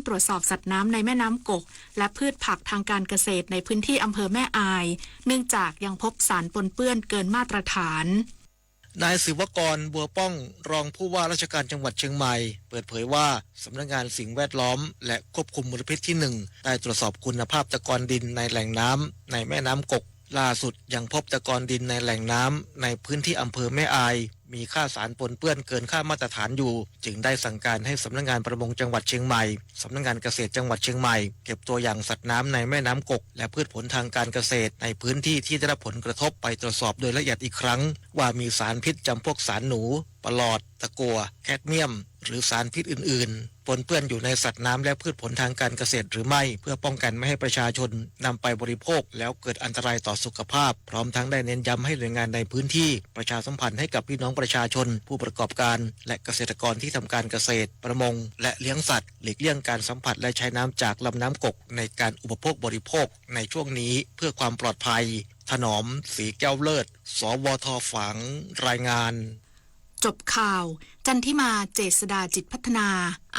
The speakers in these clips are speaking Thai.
ตรวจสอบสัตว์น้ำในแม่น้ำกกและพืชผักทางการเกษตรในพื้นที่อำเภอแม่อายเนื่องจากยังพบสารปนเปื้อนเกินมาตรฐานนายศิวกรบัวป้องรองผู้ว่าราชการจังหวัดเชียงใหม่เปิดเผยว่าสำนักงานสิ่งแวดล้อมและควบคุมมลพิษที่1ได้ตรวจสอบคุณภาพตะกอนดินในแหล่งน้ำในแม่น้ำกกล่าสุดยังพบตะกอนดินในแหล่งน้ำในพื้นที่อำเภอแม่อายมีค่าสารปนเปื้อนเกินค่ามาตรฐานอยู่จึงได้สั่งการให้สำนักงานประมงจังหวัดเชียงใหม่สำนักงานเกษตรจังหวัดเชียงใหม่เก็บตัวอย่างสัตว์น้ำในแม่น้ำกกและพืชผลทางการเกษตรในพื้นที่ที่ได้รับผลกระทบไปตรวจสอบโดยละเอียดอีกครั้งว่ามีสารพิษจำพวกสารหนูปลอดตะกั่วแคดเมียมหรือสารพิษอื่นๆปนเปื้อนอยู่ในสัตว์น้ำและพืชผลทางการเกษตรหรือไม่เพื่อป้องกันไม่ให้ประชาชนนำไปบริโภคแล้วเกิดอันตรายต่อสุขภาพพร้อมทั้งได้เน้นย้ำให้หน่วยงานในพื้นที่ประชาสัมพันธ์ให้กับพี่น้องประชาชนผู้ประกอบการและเกษตรกรที่ทำการเกษตรประมงและเลี้ยงสัตว์หลีกเลี่ยงการสัมผัสและใช้น้ำจากลำน้ำกกในการอุปโภคบริโภคในช่วงนี้เพื่อความปลอดภัยถนอมศรีแก้วเลิศสวท.ฝางรายงานจบข่าวจันทิมาเจษฎาจิตพัฒนา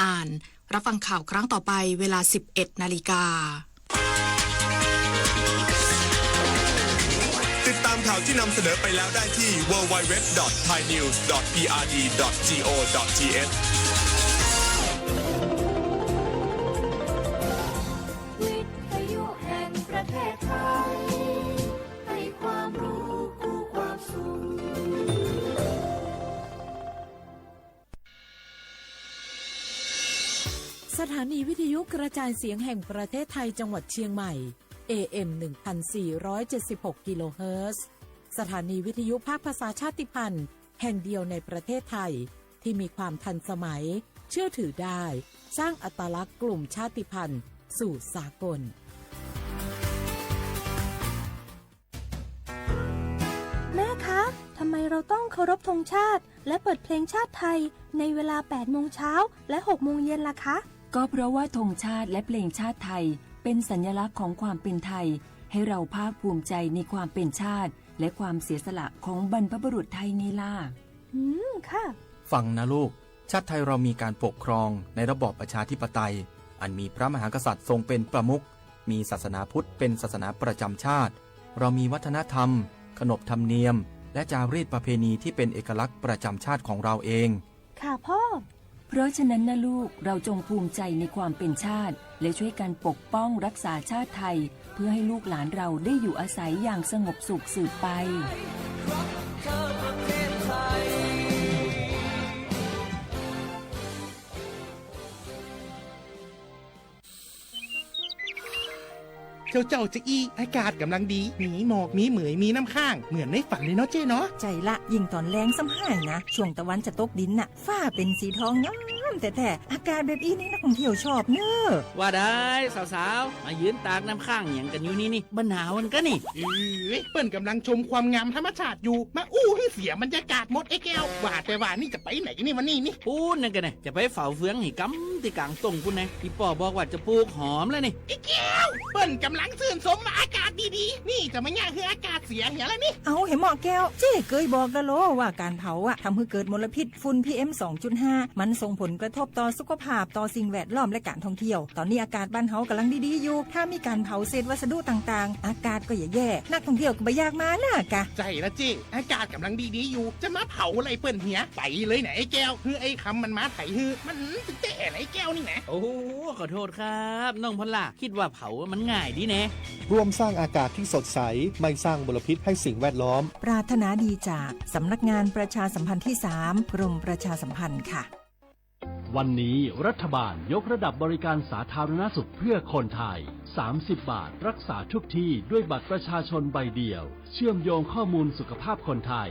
อ่านรับฟังข่าวครั้งต่อไปเวลา 11 นาฬิกาติดตามข่าวที่นำเสนอไปแล้วได้ที่ www.thainews.prd.go.th วิทยุแห่งประเทศไทยให้ความรู้คู่ความสุขสถานีวิทยุกระจายเสียงแห่งประเทศไทยจังหวัดเชียงใหม่ AM 1476 กิโลเฮิรตซ์สถานีวิทยุภาคภาษาชาติพันธุ์แห่งเดียวในประเทศไทยที่มีความทันสมัยเชื่อถือได้สร้างอัตลักษณ์กลุ่มชาติพันธุ์สู่สากลแม่คะทำไมเราต้องเคารพธงชาติและเปิดเพลงชาติไทยในเวลา 8 โมงเช้าและ 6 โมงเย็นล่ะคะก็เพราะว่าธงชาติและเพลงชาติไทยเป็นสัญลักษณ์ของความเป็นไทยให้เราภาคภูมิใจในความเป็นชาติและความเสียสละของบรรพบุรุษไทยไงล่ะค่ะ ฟังนะลูกชาติไทยเรามีการปกครองในระบอบประชาธิปไตยอันมีพระมหากษัตริย์ทรงเป็นประมุขมีศาสนาพุทธเป็นศาสนาประจำชาติเรามีวัฒนธรรมขนบธรรมเนียมและจารีตประเพณีที่เป็นเอกลักษณ์ประจำชาติของเราเองค่ะพ่อเพราะฉะนั้นนะลูกเราจงภูมิใจในความเป็นชาติและช่วยกันปกป้องรักษาชาติไทยเพื่อให้ลูกหลานเราได้อยู่อาศัยอย่างสงบสุขสืบไปเจ้าจะอี้อากาศกำลังดีมีหมอกมีเหมยมีน้ำข้างเหมือนในฝันเลยเนาะเจ้เนาะใจละยิ่งตอนแรงซ้ำห่ายนะช่วงตะวันจะตกดินน่ะฟ้าเป็นสีทองงามแต่อากาศแบบอี้นี่นักท่องเที่ยวชอบเนอะว่าได้สาวๆมายืนตากน้ำข้างอย่างกันอยู่นี่บรรหาวันก็นี่เปิ้นกำลังชมความงามธรรมชาติอยู่มาอู้ให้เสียบรรยากาศหมดไอ้แก้วว่าแต่ว่านี่จะไปไหนนี่วันนี้นี่พูดนั่นกันนะจะไปเฝ้าเฟืองให้กำที่กลางตรงคุณนะพี่ป่อบอกว่าจะปลูกหอมแล้วนี่ไอ้แก้วเปิ้นกำลังชื่นชมอากาศดีๆนี่จะไม่ง่ายคืออากาศเสียเหี้ยแล้วนี่เอาเห็นหมอแก้วเจ๊เคยบอกแล้วโลว่าการเผาอะทำให้เกิดมลพิษฝุ่น PM 2.5 มันส่งผลกระทบต่อสุขภาพต่อสิ่งแวดล้อมและการท่องเที่ยวตอนนี้อากาศบ้านเฮากำลังดีๆอยู่ถ้ามีการเผาเศษวัสดุต่างๆอากาศก็อย่าแย่นักท่องเที่ยวก็ไม่อยากมาน่ะกะใจละเจ๊อากาศกำลังดีๆอยู่จะมาเผาอะไรเปิ้นเหี้ยไปเลยไหนไอ้แก้วคือไอ้คำมันมาไถฮือมันตึงแต่ไอ้แก้วนี่นะโอ้ขอโทษครับน้องพล่าคิดว่าเผามันง่ายดีแน่ร่วมสร้างอากาศที่สดใสไม่สร้างมลพิษให้สิ่งแวดล้อมปรารถนาดีจากสำนักงานประชาสัมพันธ์ที่ 3 กรมประชาสัมพันธ์ค่ะวันนี้รัฐบาลยกระดับบริการสาธารณสุขเพื่อคนไทย30 บาทรักษาทุกที่ด้วยบัตรประชาชนใบเดียวเชื่อมโยงข้อมูลสุขภาพคนไทย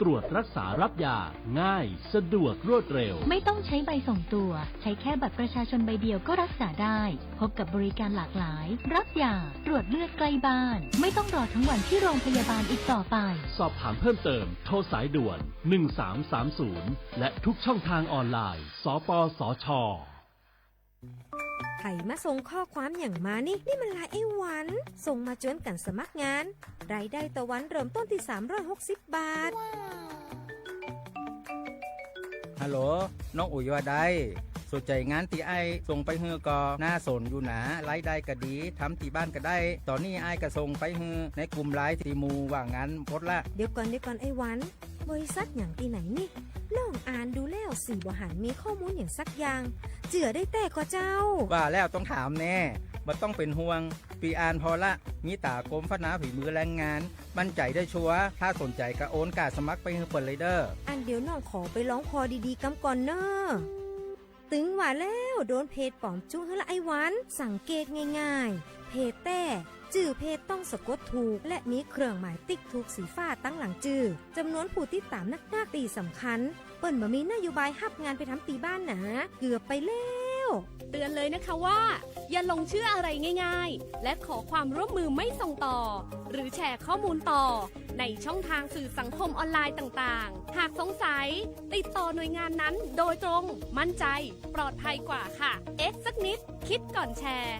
ตรวจรักษารับยาง่ายสะดวกรวดเร็วไม่ต้องใช้ใบส่งตัวใช้แค่บัตรประชาชนใบเดียวก็รักษาได้พบกับบริการหลากหลายรับยาตรวจเลือดใกล้บ้านไม่ต้องรอทั้งวันที่โรงพยาบาลอีกต่อไปสอบถามเพิ่มเติมโทรสายด่วน1330และทุกช่องทางออนไลน์สปสช.ไข่มาส่งข้อความอย่างมานี่มันลายไอ้หวันส่งมาจนกันสมัครงานรายได้ต่อวันเริ่มต้นที่360 บาทฮัลโหลน้องอุ๋ยว่าได้ส สนใจงานตีไอส่งไปเฮือก็น่าสนอยู่หนาไลฟ์ได้ก็ดีทำตีบ้านก็ได้ตอนนี้ไอก็ส่งไปเฮือในกลุ่มไลฟ์ตีมูว่างานพดละเดี๋ยวก่อนไอ้หวันบริษัทอย่างที่ไหนนี่ลองอ่านดูแล้วสีบหันมีข้อมูลอย่างสักอย่างเจือได้แต่ก็เจ้าว่าแล้วต้องถามแน่บ่ต้องเป็นห่วงปีอ่านพอละมีตากรมพัฒนาฝีมือแรงงานมั่นใจได้ชัวร์ถ้าสนใจก็โอนกาสมัครไปเฮือเปิดเลยเด้ออันเดี๋ยวน้องขอไปร้องพอดีๆกำก่อนเนอะตึงว่าแล้วโดนเพจปลอมจุ้งให้ละไอ้หวันสังเกตง่ายๆเพจแต่จื่อเพจต้องสะกดถูกและมีเครื่องหมายติ๊กถูกสีฟ้าตั้งหลังจื่อจำนวนผู้ติดตามนักตีสำคัญเปิ้นบ่มีนโยบายฮับงานไปทำตีบ้านนะเกือบไปแล้วเตือนเลยนะคะว่าอย่าลงเชื่ออะไรง่ายๆและขอความร่วมมือไม่ส่งต่อหรือแชร์ข้อมูลต่อในช่องทางสื่อสังคมออนไลน์ต่างๆหากสงสัยติดต่อหน่วยงานนั้นโดยตรงมั่นใจปลอดภัยกว่าค่ะสักนิดคิดก่อนแชร์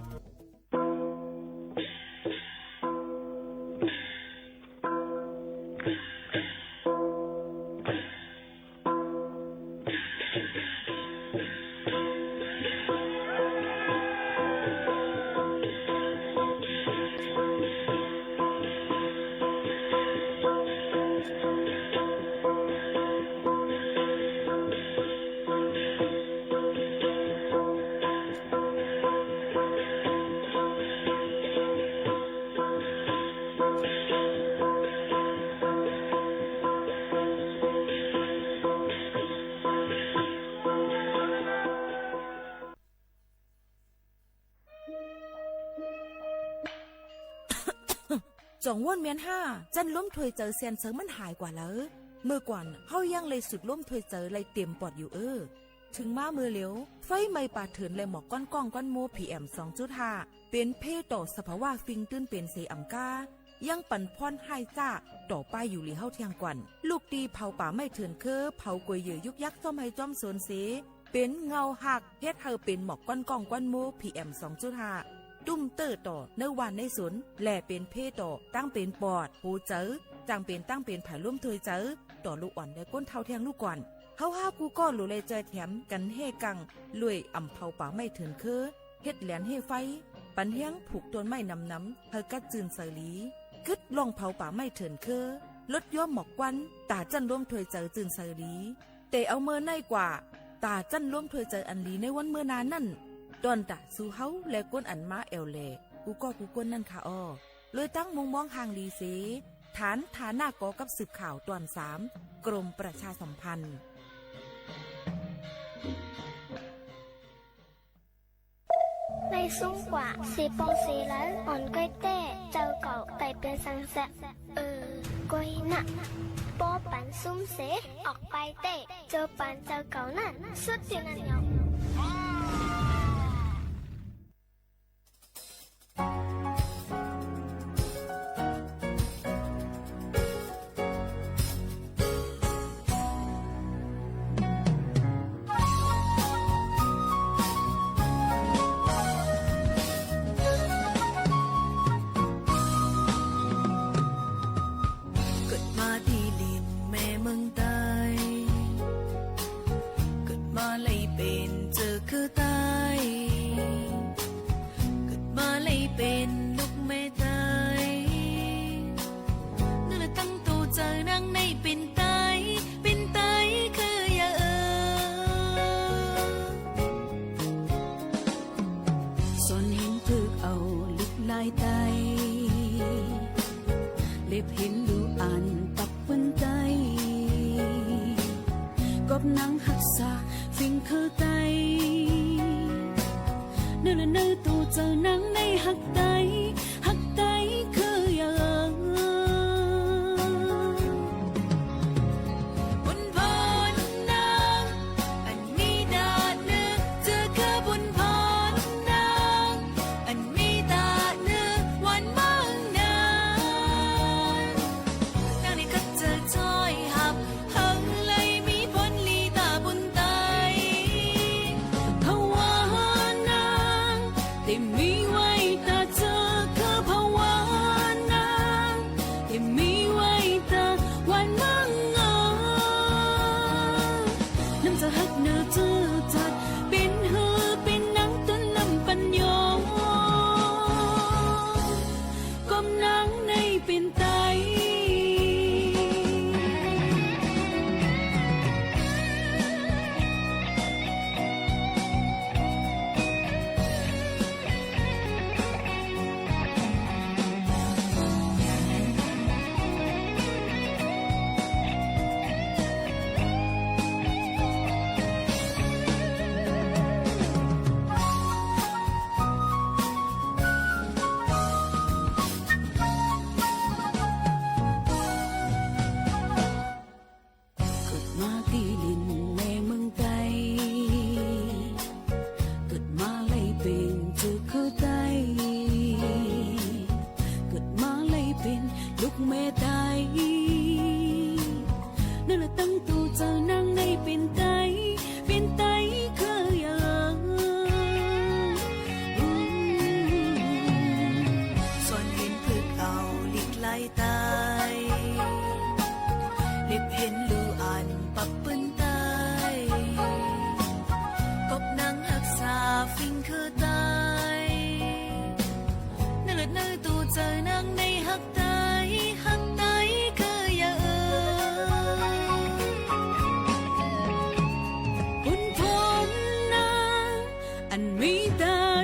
จงว่นเมียนห้าจันล้มถวยเจอเซียนเซิงมันหายกว่าแล้วเมื่อก่อนเฮายังเลยสุดล้มถวยเจอเลยเตรียมปอดอยู่ถึงมามือเหลียวไฟไหม้ป่าเถินเลยหมอกก้อนก้องก้อนโมPM 2.5เป็นเพต่อสภาวะฟิงตื้นเป็นเสอำกายังปั่นพรให้จ้าต่อไปอยู่หลีเฮาเทียงกวนลูกตีเผาป่าไม่เถินเผากวยเยื่อยุกยักต้มให้จอมโซนเสเป็นเงาหักเฮ็ดเฮาเป็นหมอกก้อนก้องก้อนโมPM 2.5ตุ้มเตอร์ต่อเนื้อวานในสนแหล่เป็นเพต่อตั้งเป็นปอดหูเจอจังเป็นตั้งเป็นไผ่ลุ่มถวยเจอต่อลูกอ่อนได้ก้นเท่าแทงลูกก่อนเฮากูก็หลุเลยใจแถมกันเฮกังลุยอ่ำเผาป่าไม่เถินเฮ็ดแหลนเฮไฟปันเฮียงผูกต้นไม้น้ำเฮกัดจืนใส่ลีกึดลองเผาป่าไม่เถินลดย่อมหมอกควันตาจันร่วมถวยเจอจืนใส่ลีแต่เอาเมื่อในกว่าตาจันร่วมถวยเจออันลีในวันเมื่อนานนั่นตอนตะสู่เฮาและก้นอันมาแอวแลกูก้นนั่นค่ะเลยตั้งมุงมองห่างลีเสฐานฐานะกอกับสืบข่าวตอน3กรมประชาสัมพันธ์ในซุ้มกว่าสีปองสีแล้วอ่อนก้อยเต้เจ้าเก่าไก่เป็นสังแสก้อยหนักป้อปันซุ้มเสออกไปเต้เจอปันเจ้าเก่านั่นสุดที่นั่นยองจะหักเนื้อจืดจัดเป็น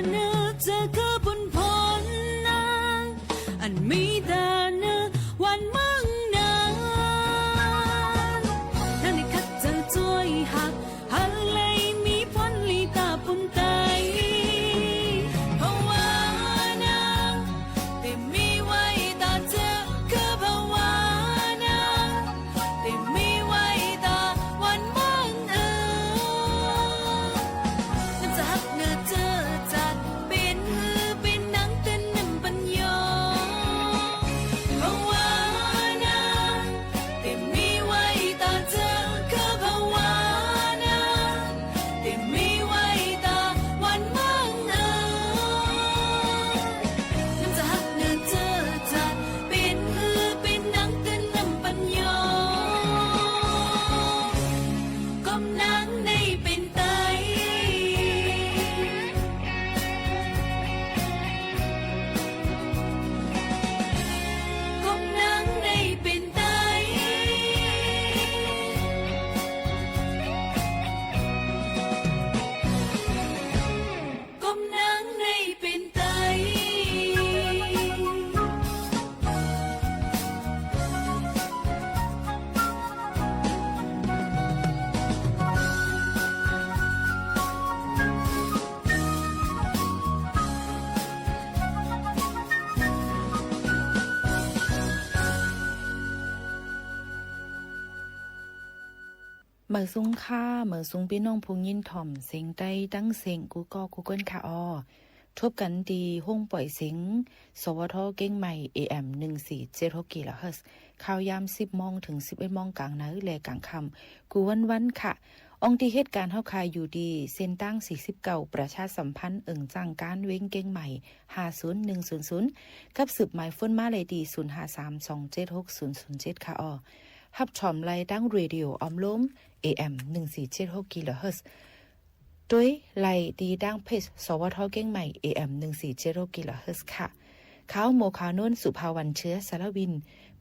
เนอเจอก็บนพรนางอันมีดาเนอวันมั่งนางนั่นในคัดเจอจวยหักฮัลเลยมีพรลีตาปุ่นไตภาวานางแต่มีไว้ตาเจอคือภาวานางแต่มีไว้ตาวันมั่งน้ำจะหักเนื้อเจอจัดเป็นฮือเป็นหนังเต้นน้ำปัญญาภาวานางแต่มีไว้ตาเจอคือภาวานางแต่มีไว้ตาวันมั่งน้ำจะหักเนื้อเจอจัดเป็นฮือเป็นหนังเต้นน้ำปัญญาก้มนางในเป็นไตก้มนางในเป็นไตก้มนางในเป็นไต เหมือซุ้งค่าเหมือซุ้งพี่น้องพุงยินถ่อมเสียงใต้ตั้งเสียงกูก็กูเกิลค่ะทบกันดีห้องปล่อยเสียงสวทเก้งใหม่ AM 1476 กิโลเฮิรตซ์ข่าวยาม 10 โมงถึง 11 โมงกลางนาและกลางค่ำกูวันค่ะองค์ที่เหตุการณ์เฮาคายอยู่ดีเส้นตั้ง49ประชาสัมพันธ์จังการเว้งเก้งใหม่50100กับสืบหมายฝนมาเลยดี0532760007ค่ะฮับชมไล่ดังเรดิโอออมล้ม AM 1476 กิโลเฮิรตซ์ด้วยไล่ดีดังเพจสวทเก้งใหม่ AM 1476 กิโลเฮิรตซ์ค่ะข่าวโมคานุ่นสุภาวันเชื้อสารวิน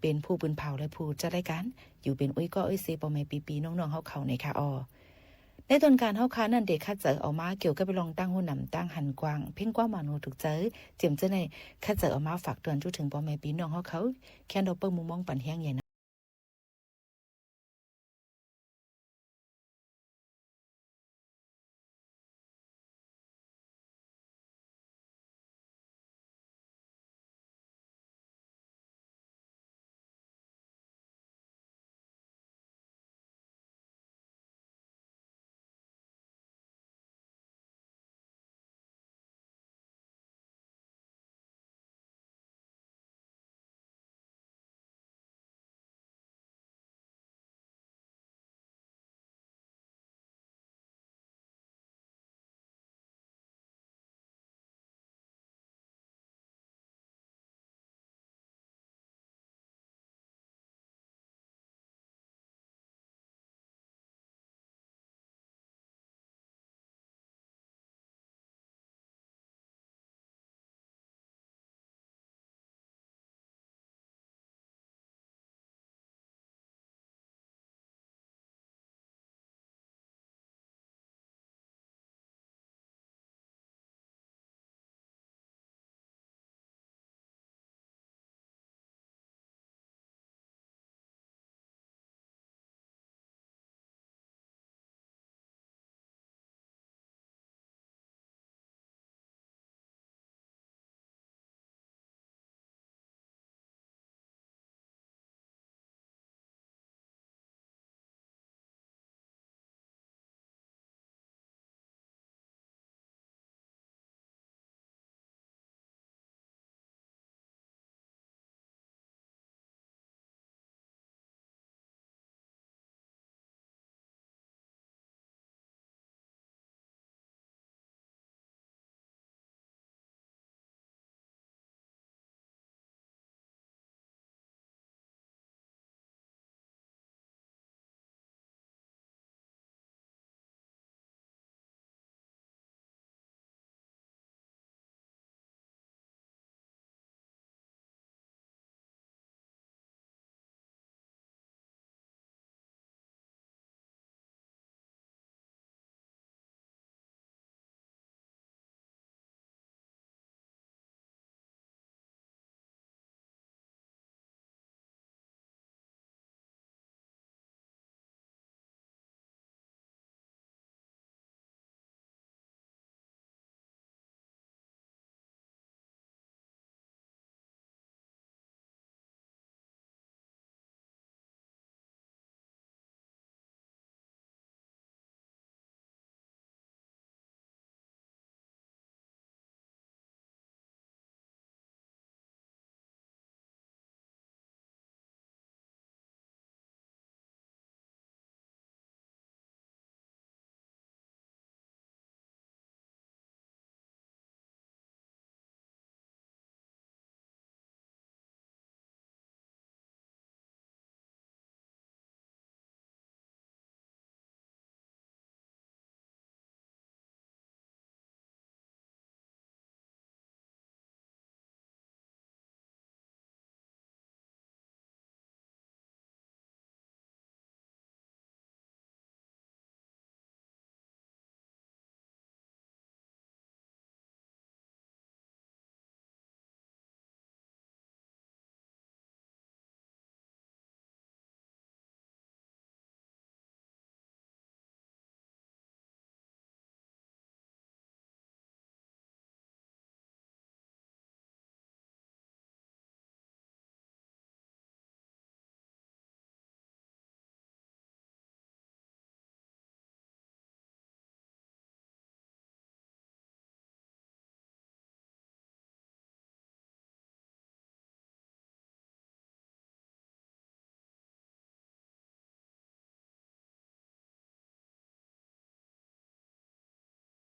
เป็นผู้บุญเผาและผู้จัดรายการอยู่เป็นอุ้ยก็อุ้ยเซปอแม่ปีๆน้องๆเฮาเขาในค่ะในต้นการเฮาค้านั่นเด็กคัดเจอออกมาเกี่ยวกับไปลองตั้งหุ่นนำตั้งหันกว้างเพ่งกว้างมาโนถูกเจอเจียมเจอในคัดเจอออกมาฝากเตือนจุถึงปอแม่ปีน้องเฮาเขาแค่ดอกเปิ้ลมุมมองปันแห้งใหญ่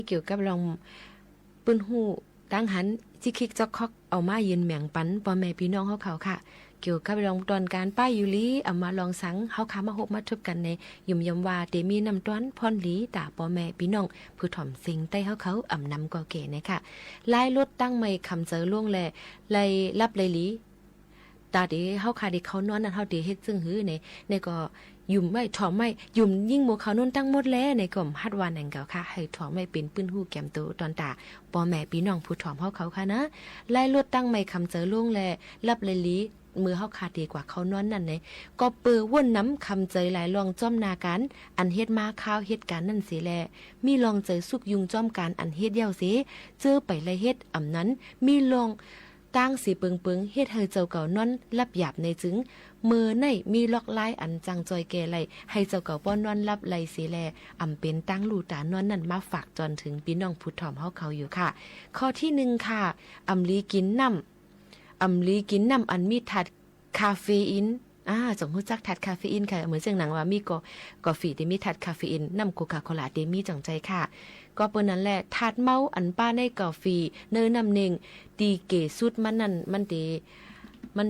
เกี่ยวกับลองปืนหูดังหันจิคิกจอกคอกเอามายืนแหม่งปันพ่อแม่พี่น้องเขาค่ะเกี่ยวกับลองตอนการป้ายยูลีเอามาลองสังเฮาขามาหกมาทบกันในยุ่มยำว่าเตมีนำต้อนพรลีตาพ่อแม่พี่น้องผู้ถ่อมสิงใต้เขาอ่ำนำก่อเก๋นะคะลายรถตั้งไม่คำเจอล่วงแลไลรับไลลีตาเดเฮาขาเดเขานอนนั่นเฮาเดเฮ็ดซึ่งหื้อในก็ยุ่มไม่ถ่อมไม่ยุ่มยิ่งโมเขานนตั้งหมดแล้วในก่อมฮัดวานนั่นเก่าค่ะให้ถ่อมไม่เป็นปื้นหู้แก้มโตตอนตาพ่อแม่พี่น้องผู้ถ่อมเฮาเขาค่ะนะไล่รถตั้งไม่คำเจอล่วงแลรับไลลีมือเฮาขาดดีกว่าเขานอนนั่นเนี่ยก็เปื้อว่นน้ำคำเจยหลายลองจ้อมนาการอันเฮ็ดมาข้าวเฮ็ดการนั่นสิแลมีลองเจยสุกยุงจ้อมการอันเฮ็ดเย้าสิเจอไปเลยเฮ็ดอำนั้นมีลองตั้งสีเปิงเฮ็ดให้เจ้าเก่านอนรับหยาบในจึงมือในมีล็อกลายอันจังจอยแก่ไหลให้เจ้าเก่าป้อนนอนรับไหลสิแลอำเป็นตั้งลูตานอนนั่นมาฝากจนถึงพี่น้องผู้ถ่อมเฮาเขาอยู่ค่ะข้อที่1ค่ะอำลีกินน้ำอันมีถัดคาเฟอีนจงรู้จักถัดคาเฟอีนค่ะเหมือนเสียงหนังว่ามีกาแฟที่มีถัดคาเฟอีนน้ำโคคาโคลาเดมีจังใจค่ะก็เปิ้นนั้นแหละถัดเมาอันป้าในกาแฟเนื้อน้ำเน่งตีเกสุดมันนั่นมัน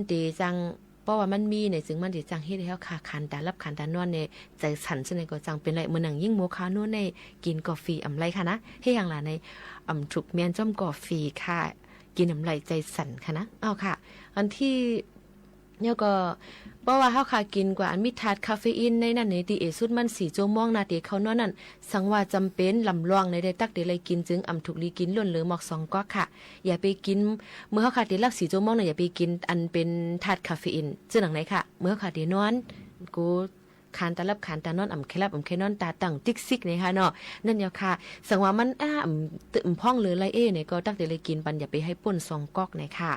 เตจังเพราะว่ามันมีในซึ่งมันสิจังเฮ็ดให้เฮาขาคันตารับคันตานอนในใจสั่นซั่นในก็จังเป็นไรมื้อหนังยิ่งโมคาโนในกินกาแฟอำไรค่ะนะเฮ็ดหยังล่ะในถูกแม่นจ้อมกาแฟค่ะกินอำไรใจสั่นค่ะนะเอาค่ะอันที่เนี่ยก็เพราะว่าเฮาค่ะกินกว่าอันมีถาดคาเฟอีนในนั้นในที่สุดมัน4ชั่วโมงนาทีเขานอนนั่นสังว่าจำเป็นลำลองในได้ตักได้เลยกินจึงถูกลีกินล้นเหลือหมอก2ก๊อกค่ะอย่าไปกินเมื่อเฮาค่ะได้ลัก4ชั่วโมงน่ะอย่าไปกินอันเป็นถาดคาเฟอีนจึงหนังไหนค่ะเมื่อค่ะได้นอนกูคานตาลับคานตานอนแค่นอนตาตั้งติ๊กซิกนะคะเนาะนั่นเดียวค่ะสังว่ามันตึมพ่องหรือไรเนี่ยก็ตักได้เลยกินปันอย่าไปให้ป่น2ก๊อกเนี่ยค่ะ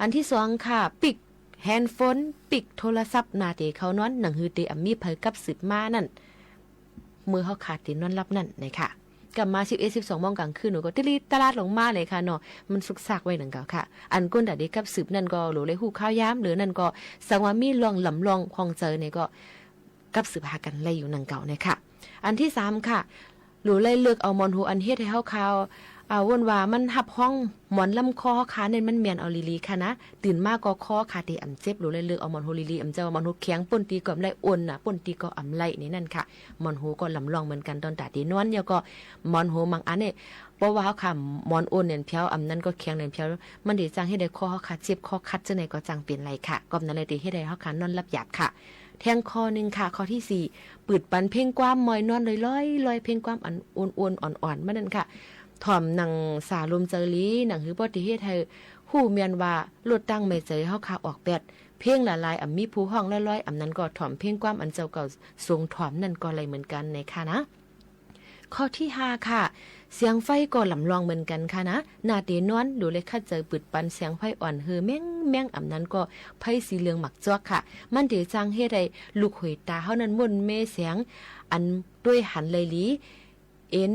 อันที่2ค่ะปิกแฮนด์โฟนปิกโทรศัพท์นาเตเขานอนหนังฮือเตอมีเผยกับสืบมานั่นมือเขาขาดเตนอนรับนั่นนะคะกลับมา11-12 โมงกลางคืนหนูก็ตลาดลงมาเลยค่ะเนาะมันสุกซากไว้หนังเก่าค่ะอันก้นแต่เด็กกับสืบนั่นก็หลูเลยหูข้าวย้ำหรือนั่นก็สังว่ามีลองหลำลองคองเจอเนี่ยก็กับสืบหากันไล่อยู่หนังเก่าเนี่ยค่ะอันที่3ค่ะหลูเลยเลือกเอามอนหูอันเฮ็ดให้เฮาข่าววนว่ามันหับห้องหมอนลำคอขาเนี่ยมันเมียนเอาลีค่ะนะตื่นมากก็คอขาเตอำเจ็บหรือเลยเลือกเอาหมอนโฮลีอำเจ้ามอนโฮแข็งป่นตีก็อำไลอ่อนน่ะป่นตีก็อำไลนี่นั่นค่ะหมอนโฮก็ลำลองเหมือนกันตอนตาตีนวลแล้วก็หมอนโฮบางอันเนี่ยเพราะว่าเขาค่ะหมอนอ่อนเนี่ยเพียวอำนั้นก็แข็งเนี่ยเพียวมันได้จังให้ได้คอขาเจ็บคอคัดจังไหนก็จังเป็นไรค่ะก็นั้นเลยที่ให้ได้เขาค่ะนอนรับหยาบค่ะแทงคอนึงค่ะข้อที่4ปืดปันเพ่งความมอยนอนลอยเพ่งความอันอ้วนอ่อนๆมันนั่นค่ะถ่อมหนังสาลมเจอลีหนังหือปฏิเฮ็ดให้ฮู้เมียนว่าลดตั้งไม่เจอเฮาขาออกแปดเพ่งละลายมีผู้ห้องลอยๆนั้นก็ถ่อมเพ่งความอันเจ้าเก่าทรงถ่อมนั่นก็เลยเหมือนกันในค่ะนะข้อที่5ค่ะเสียงไฟก็ลำลองเหมือนกันค่ะนะนาเตนอนดูเลยค่ะเจอปืดปันเสียงไฟอ่อนฮือแม่งนั้นก็ไฟสีเหลืองหมักจอกค่ะมันเดจังเฮ็ดให้ลูกหอยตาเฮานั้นม่นเมเสียงอันด้วยหันเลยลีเอ็น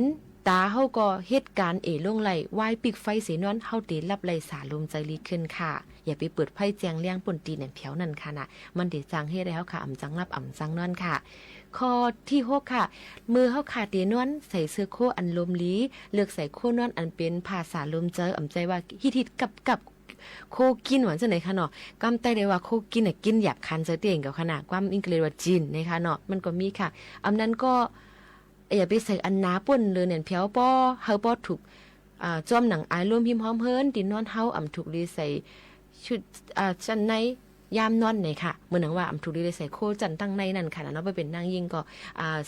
ตาเฮาก็เหตุการณ์ลงไหลวายปิกไฟสีนอนเฮาเตรับไหลสาลมใจลีขึ้นค่ะอย่าไปเปิดไฟแจงเลี้ยงป่นตีนั่นเพียวนั่นค่ะนะมันเดจังเฮ็ดให้เฮาค่ะอำจังรับอำจังนอนค่ะข้อที่6ค่ะมือเฮาขาเตนอนใส่เสื้อโคอันลมลีเลือกใส่โคนอนอันเป็นภาษาลมเจออำใจว่าฮิตกับโคกินหวานจังไหนค่ะเนาะกำไต้ได้ว่าโคกินน่ะกินหยาบคันเจอเตียงกับขนาดความอังกฤษว่าจีนนะคะเนาะมันก็มีค่ะอำนั้นก็อย่าไปใส่อันนาป่นเลยเนี่ยเพียวป้อเฮาป้อถูกจอมหนังอายรวมพิมพ์หอมเฮินตินอนเฮาถูกดีใส่ชุดชั้นในยามนอนเนี่ยค่ะเหมือนหนังว่าถูกดีเลยใส่โคจันตั้งในนั่นค่ะเนาะไปเป็นนางยิ่งก็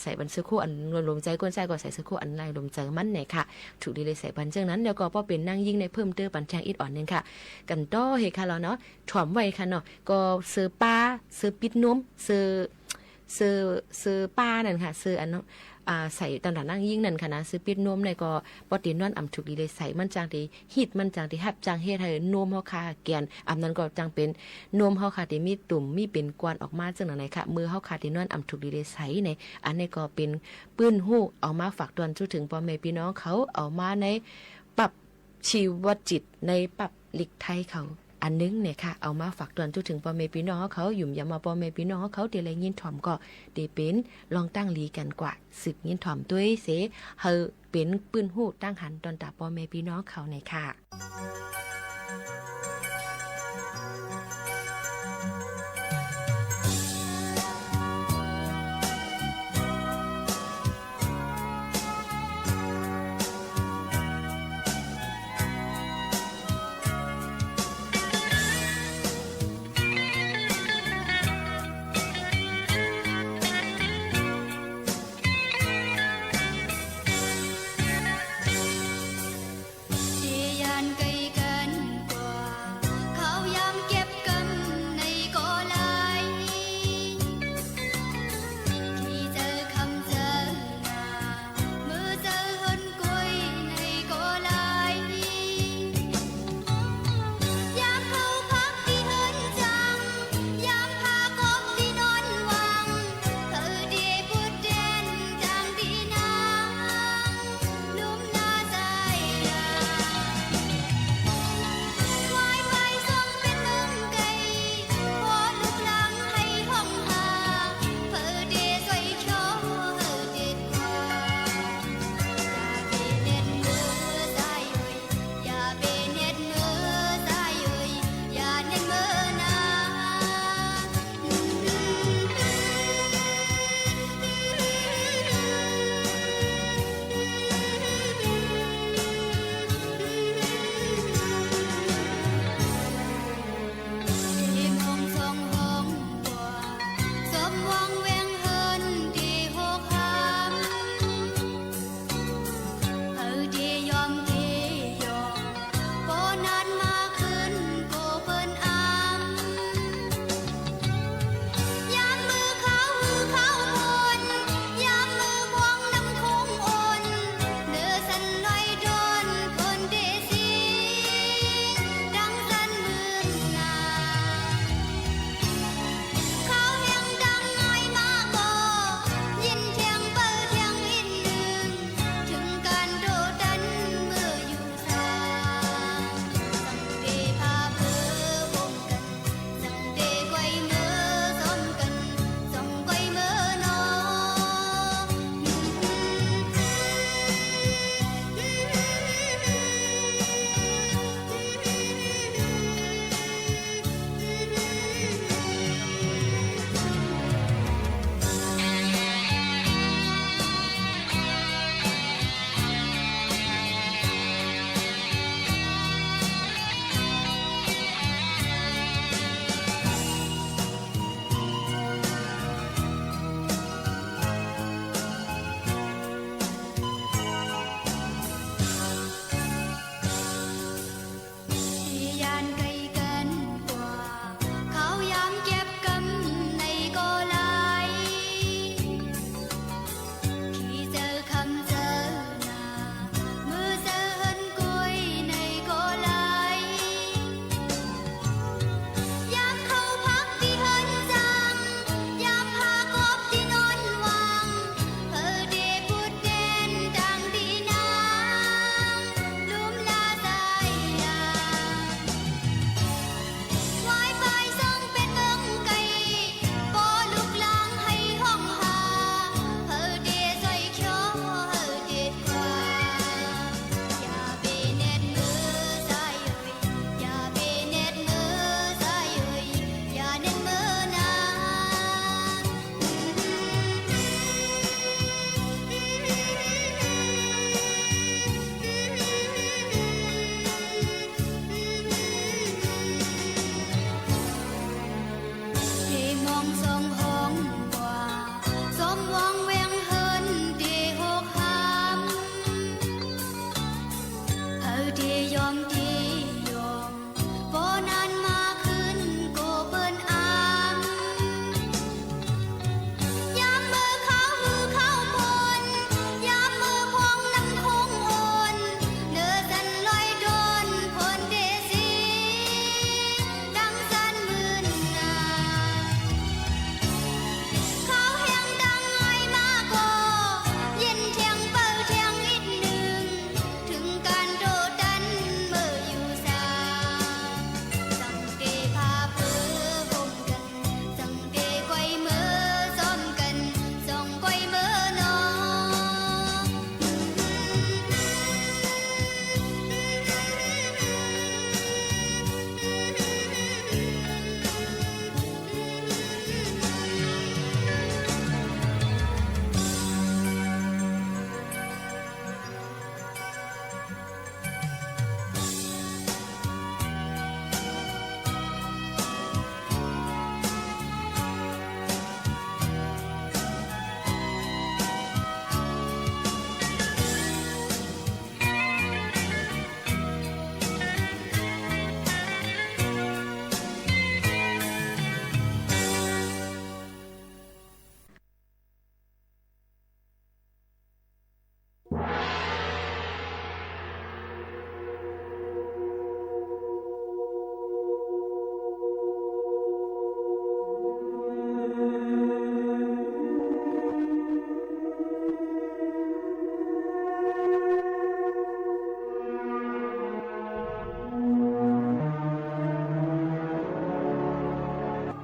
ใส่บันเสื้อโคอันลมใจก้นใจก็ใส่เสื้อโคอันลายลมใจมันเนี่ยค่ะถูกดีเลยใส่บันเจ้านั้นแล้วก็ป้อเป็นนางยิ่งในเพิ่มเติมปันแจงอิดอ่อนนึงค่ะกันต้อเฮค่ะเราเนาะถ่อมไว้ค่ะเนาะก็เสื้อป้าเสื้อปิดนมเสื้อป้านั่นค่ะเสื้ออันเนาะใส่ตอนนั่งยิ่งนั่นค่ะนะซื้อปิดนมในก็ปตินอนถูกดีเลยใส่มันจางที่ฮิตมันจางที่ฮับจางเฮ็ดให้นมเฮาค่ะแกนนั้นก็จังเป็นนมเฮาค่ะที่มีตุ่มมีเป็นกวนออกมาจังไหนค่ะมือเฮาค่ะที่นอนถูกดีเลยใส่ในอันนี้ก็เป็นปื้นหู้เอามาฝากตอนถึงพ่อแม่พี่น้องเขาเอามาในปรับชีวจิตในปรับหลีกไทยเขา อันนึงเนี่ยค่ะเอามาฝากเตือนถึงพ่อแม่พี่น้องเขาหยุ่มอย่ามาพ่อแม่พี่น้องเขาเดี๋ยวอะไรยินถ่อมก็เดี๋ยวเป็นลองตั้งลีกันกว่าศึกยินถ่อมด้วยเสเฮอเป็นปืนหูตั้งหันตอนตาพ่อแม่พี่น้องเขาในค่ะChỉ dàn cây cân quả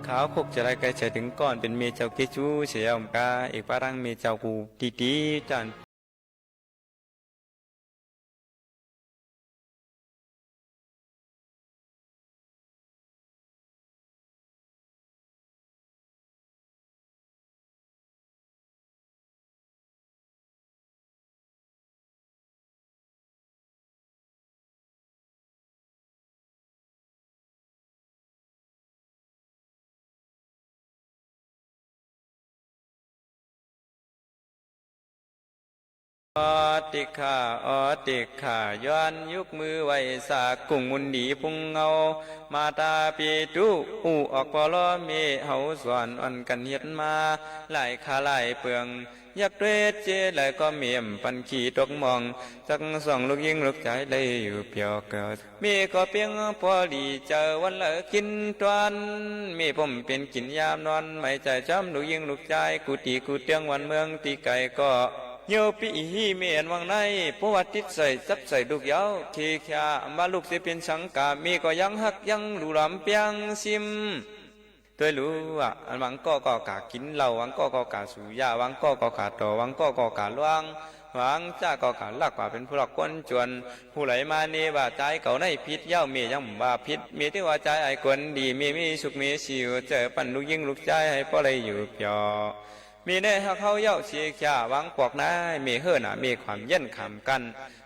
ขาวคกจะไรไกลเฉยถึงก่อนเป็นเมเจ้าเกจูเสียอมกาเอกปารังเมเจ้ากูตีจันอติขาอติขาย้อนยุกมือไว้สากกุ่งมุนดีพุงเงามาตาปีตุอูออกปลอเมเฮาสวนอ่อนกันเฮ็ดมาหลายขาหลายเปลืองยักเรศเจไหลก็เมียมปันขี่ตกมองจักส่องลูกยิงลูกใจเลยอยู่เปียวเกิดมีก็เพียงพอดีเจอวันละกินตวนมีผมเป็นกินยามนอนไม่ใจจำลูกยิงลูกใจกูตีกูเตียงวันเมืองตีไก่ก็โยปีฮีเมียนวังในประวัติใส่ซับใส่ลูกยาวที่แค่มาลูกสิเป็นสังกามีก็ยังหักยังดูลำเปียงซิมตัวรู้ว่าอันวังก็กากินเหล้าวังก็กาสูยาวังก็กาต่อวังก็กาล่วงวังจ้าก็กาลักว่าเป็นผู้หลักก้นจวนผู้ไหลมาเนว่าใจเก่าในพิษเย้าเมียยังว่าพิษมีที่ว่าใจไอ้คนดีมีสุขมีสิวเจอปั่นลูกยิงลูกใจให้พ่อเลยอยู่เปียวมีแน่ฮักเขาเย้าเชียข่าวังปอกนายมีเฮือหนามีความเย็นขำกัน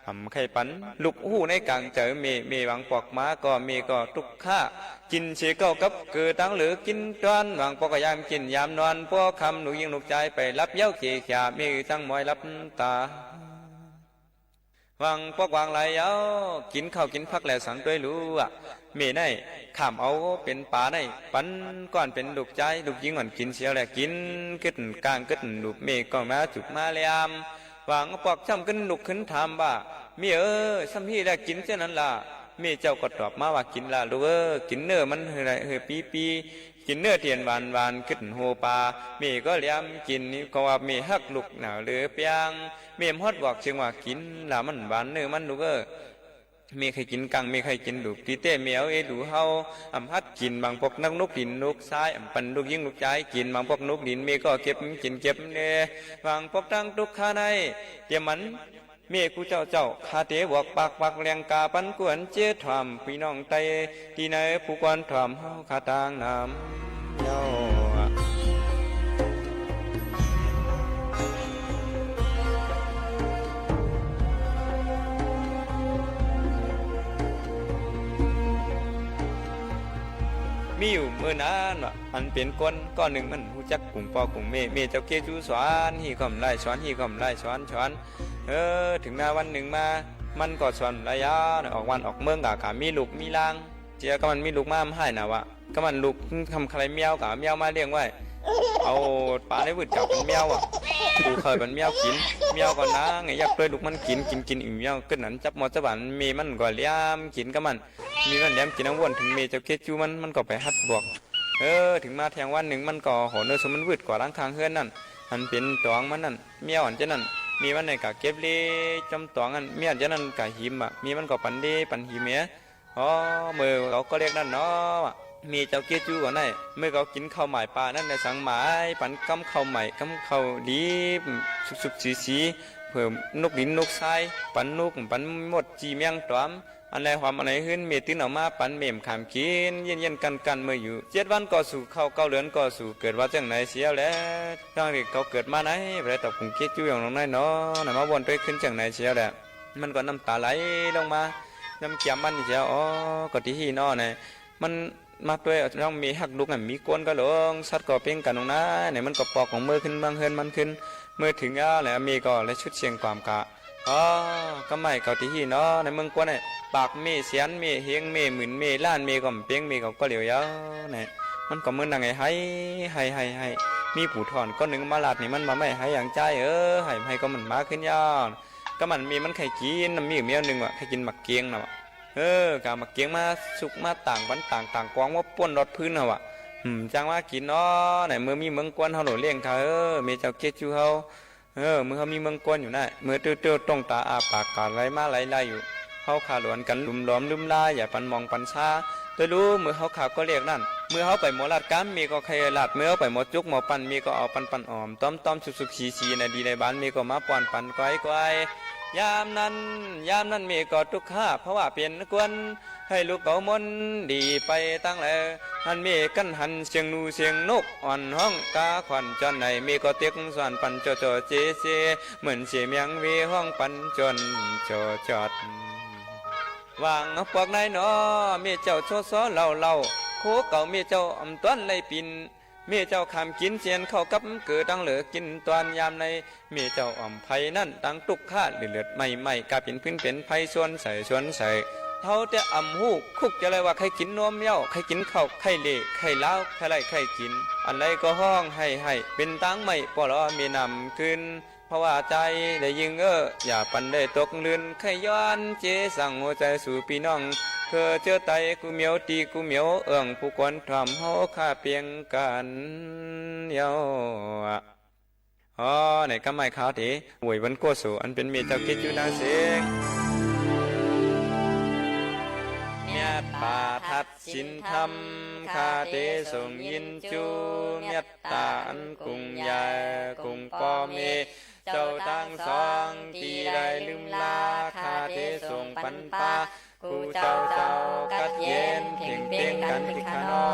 ทำไข่ปันลูกหูในกลางเจอมีวังปอกม้าก็มีก็ทุกข้ากินเชียเก้ากับเกิดตั้งหรือกินจวนวังปอกยามกินยามนอนพวกคำหนูยิงลูกใจไปรับเย้าเชียข่ามีทั้งมอยรับตาวังปอกวางไหลเย้ากินข้าวกินพักแล้วสังด้วยรู้อ่ะมีในขามเอาเป็นป่าในปันก่อนเป็นลูกใจลูกยิงก่อนกินเชียวแหละกินขึ้นกลางขึ้นลูกเมฆก็มาจุกมาเลยามวางปอกจำขึ้นลูกขึ้นถามว่ามีสัมพี่แล้วกินเช่นนั้นล่ะเมเจ้าก็ตอบมาว่ากินละลูกกินเนื้อมันเฮปีกินเนื้อเทียนหวานขึ้นโฮปาเมก็เลี้ยมกินนี่ก็ว่าเมฮักลูกหนาวเหลือเปียงเมมฮอดบอกเชียงว่ากินละมันหวานเนื้อมันลูกมีใครกินกังมีใครกินลูกตีเต้เมียวดูเฮาอำพัดกินบางพวกนักนกดินนกทรายอำปันลูกยิงลูกใจกินบางพวกนกดินมีก็เก็บกินเก็บเน่บางพวกตั้งทุกข้าในเดี๋ยวมันเมียกูเจ้าคาเตบวกปากแรงกาปันกวนเจี๊ยถามพี่น้องไตที่ไหนผู้กวนถามเฮาคาตางน้ำเย้ามีอยู่เมื่อนานว่ะมันเป็นก้อนหนึ่งมันหูจักกลุ่มปอกลุ่มเมเจ้าเกจูสอนฮีคอมไล่สอนฮีคอมไล่สอนถึงหน้าวันหนึ่งมามันก็สอนระยะออกวันออกเมืองกะมีลูกมีลางเจ้าก็มันมีลูกมาให้นะวะก็มันลูกทำใครเมียวกะเมียวมาเลี้ยงไว้เอาปลาในวืดจับเป็นเมียวอ่ะกูเคยเป็นเมียวกินเมียวก่อนนะไงอยากเลยลูกมันกินอิ่มเมียวขึ้นนั้นจับหมดจับบันมีมันก็เลี้ยมกินก็มันมีมันเลี้ยมกินน้ำวนถึงเมเจ้าเกจูมันก็ไปฮัดบวกถึงมาแทงวันหนึ่งมันก็โหเนื้อสมันวืดกว่าล้างคางเฮือนนั่นมันเป็นตองมันนั่นเมียวอันเจนั่นมีมันในกะเก็บเล่จำตองอันเมียอันเจนั่นกะหิมอ่ะมีมันก็ปันเล่ปันหิมเมียมือเขาก็เรียกนั่นเนาะมีเจ้าเกจูก่อนได้เมื่อเขากินข้าวใหม่ปลานั่นในสังหมายปันกำข้าวใหม่กำข้าวดีสุกสีเพิ่มนกดินนกทรายปันนกปันหมดจีเมียงตอมอันใดความอันไหนขึ้นเมตินออกมาปันเมมขามกินเย็นกันเมื่ออยู่7 วันก็สู่เข้า9 เดือนก็สู่เกิดว่าจังไหนเสียแล้วตั้งแต่เขาเกิดมาไหนไปตอบกรุงเกจูอย่างน้องน้อยเนาะมาวนไปขึ้นจังไหนเสียแล้วมันก็น้ำตาไหลลงมาน้ำเกี่ยมมันเสียก็ที่ฮีนอเนี่ยมันมาด้วยต้องมีหักลูกมีก้นก็หลงสัตว์ก็เพ่งกันตรงนั้นเนี่ยมันก็ปอกของมือขึ้นบางเฮือนมันขึ้นเมื่อถึงแล้วมีก็เลยชุดเชียงความกะก็ไม่เกาที่ฮีเนาะในเมืองกวนเนี่ยปากมีเสียนมีเฮียงมีหมื่นมีล้านมีก็เพ่งมีก็เหลียวยาวเนี่ยมันก็มือนังไงให้มีผู้ถอนก็หนึ่งมาลาดนี่มันมาไม่ให้อย่างใจให้ก็มันมาขึ้นยาวก็มันมีมันไข่กินมีอยู่เมียนึงว่ะไข่กินหมักเกียงนะกามาเกียงมาสุกมาต่างวันต่างกวางว่าป้วนรถพื้นเหรอวะจังว่ากินเนาะไหนเมื่อมีเมืองกวนเขาหล่อเลี้ยงเขามีเจ้าเกจูเขาเมื่อเขามีเมืองกวนอยู่น่ะเมื่อเตี้ยวตรงตาอาปากกาไหลมาไหลอยู่เ เขาขาหลวนกันลุมล้อมลืมลาอย่าปันมองปันชาตัวรู้มือเขาขาก็เรียกนั่นเมื่อเขาไปหมอลาดกันมีก็ใครลาดเมื่อไปหมดจุกหมอปันมีก็เอาปันออมต้อมสุกชีในดีในบ้านมีก็มาป้อนปันก้อยยามนั้นมีก็ทุกข้าเพราะว่าเปลี่ยนกวนให้ลูกเก่ามนดีไปตั้งแลหันมีกันหันเสียงนูเสียงนกอ่อนห้องกาขวัญจอนไหนมีก็เตียกสวนปันโจเจเหมือนเสียเมียงวีห้องปันจนจอดวางพวกนายน้อมีเจ้าโซเล่าโคเก่ามีเจ้าอำต้นไล่ปินมีเจ้าคำกินเสียนเข้ากับเกิดดังเหลือกินตอนยามในมีเจ้าอ่อมไผ่นั่นดังตุกข้าเลือดไม่กาเป็นพื้นเป็นไผ่ชวนใส่เท่าแต่อ่ำหูคุกจะเลยว่าใครกินนมเย้าใครกินข้าวใครเละใครเล้าใครไรใครกินอันไรก็ห้องให้เป็นตังไม่ปลอมีนำขึ้นเพราะว่าใจได้ยิงอย่าปันได้ตกลื่นใครย้อนเจสั่งหัวใจสู่พี่น้องเธอเจอไตกูเหมียวตีกูเหมียวผู้คนทำเฮาข้าเพียงกันเยาในกำไม้ขาวทีหวยวันโกสูอันเป็นเมียเจ้าคิดอยู่นางเสียงเมียป่าทัดสินธรรมคาเตส่งยินจูเมียตาอันกุงยากุงปอเมเจ้าตั้งสองตีได้ลืมลาคาเตส่งปันปากูเจ้ากัดเย็นเพ่งเพ่งกันที่ขานอ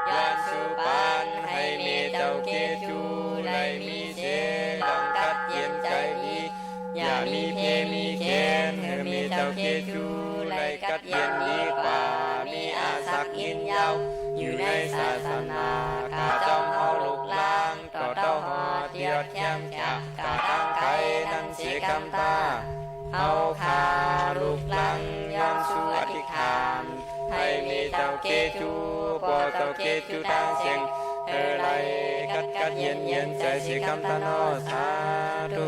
ยานสุปานให้เมเจ้าเกจูไลมีเชดังกัดเย็นใจดีอย่ามีเพมีเคนให้เมเจ้าเกจูไลกัดเย็นดีกว่ามีอาศักยินยาวอยู่ในศาสนาข้าจอมเอาลูกล้างต่อเต้าหอเทียดแย้มจากกาตั้งไข่นั้นเสียกำตาเอาขาลูกหลังย้อนสู่อธิษฐานให้มีเจ้าเกจูพอเจ้าเกจูตั้งเสียงไรกัดเย็นใจสิคำตาโนสาธุ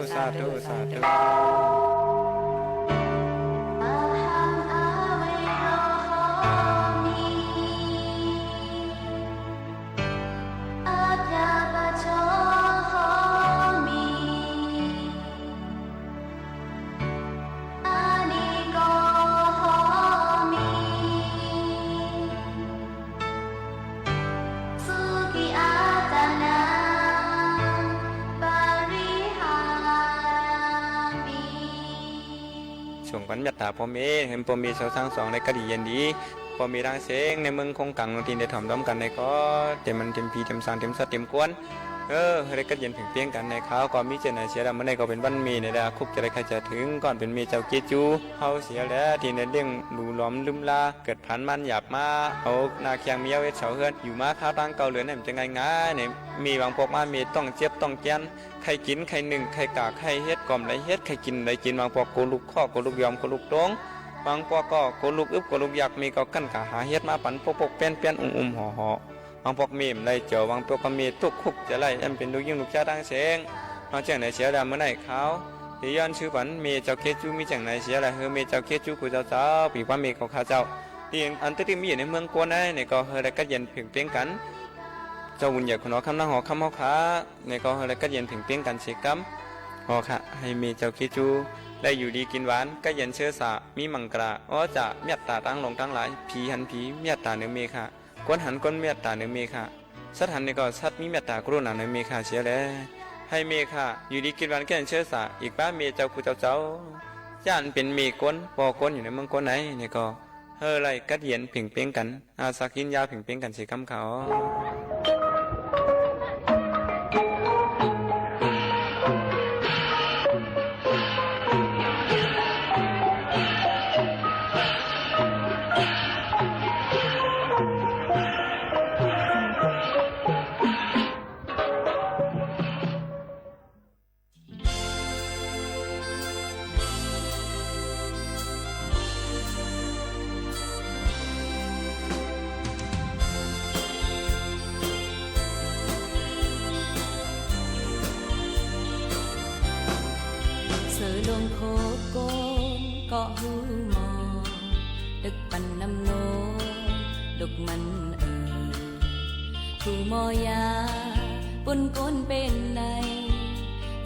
ส่งปัญญาตาพ่อเมเห็นพ่อเมชาวทั้งสองในกะดีเย็นดีพ่อเมร่างเสียงในเมืองคงกังทีได้ถ่อมด้อมกันในก็เต็มมันเต็มพีเต็มสารเต็มสัตว์เต็มกวนได้กัดเย็นเพียงกันในข้าวก็มีเจนเสียแล้วเมื่อในก็เป็นวันมีในดาคุกจะได้ใครจะถึงก่อนเป็นมีเจ้าเกจูเฮาเสียแล้วทีในเรื่องหลูล้อมลืมลาเกิดพันมันหยาบมาเอานาเคียงเมียวเวชเฉาเฮือนอยู่มาข้าวตั้งเก่าเหลือเนี่ยมันจะง่ายเนี่ยมีบางพวกมามีต้องเจ็บต้องแกนใครกินใครหนึ่งใครกากใครเฮ็ดกล่อมไรเฮ็ดใครกินไรกินบางพวกโกลุกข้อโกลุกยอมโกลุกตรงบางพวกก็โกลุกอึบโกลุกยักมีก็กั้นขาหาเฮ็ดมาปันปกเปี้ยนห่อบางพวกมีมไรเจียวบางพวกก็มีทุกคุกจะไล่อันเป็นลูกยิ่งลูกชาตั้งเสียงนอกจากไหนเสียดาเมื่อไหร่เขาที่ย้อนชื่อฝันมีเจ้าเคจูมีจังไหนเสียอะไรเฮมีเจ้าเคจูกูเจ้าปีว่ามีของข้าเจ้าที่อันที่มีอยู่ในเมืองกวนเนี่ยก็เฮได้กัดเย็นเพียงกันเจ้าบุญใหญ่คนน้อคำนั่งหอคำหอขาเนี่ยก็เฮได้กัดเย็นเพียงกันเสียกัมหอค่ะให้มีเจ้าเคจูได้อยู่ดีกินหวานกัดเย็นเชื้อสามีมังกราจะเมียตตาตั้งลงตั้งหลายผีหันผีเมียตตาเนื้อเมฆะก้นหันก้นเมียตตาเนื้อเมฆะสัตว์หันนี่ก็สัตว์มีเมตตากรุณาเนื้อเมฆะเสียแล้วให้เมฆะอยู่ดีกินหวานกัดเย็นเชื้อสาอีกป้าเมเจ้ากูเจ้าย่านเป็นเมก้นปอก้นอยู่ในเมืองก้นไหนเนี่ยก็ไรกัดเย็นเพียงกันอาสักยินยาเพียงกันสีคำเขาลงโคโกนเกาะหูมอดึกปันน้ำโนดุกมันผู้มอยาปนก้นเป็นใน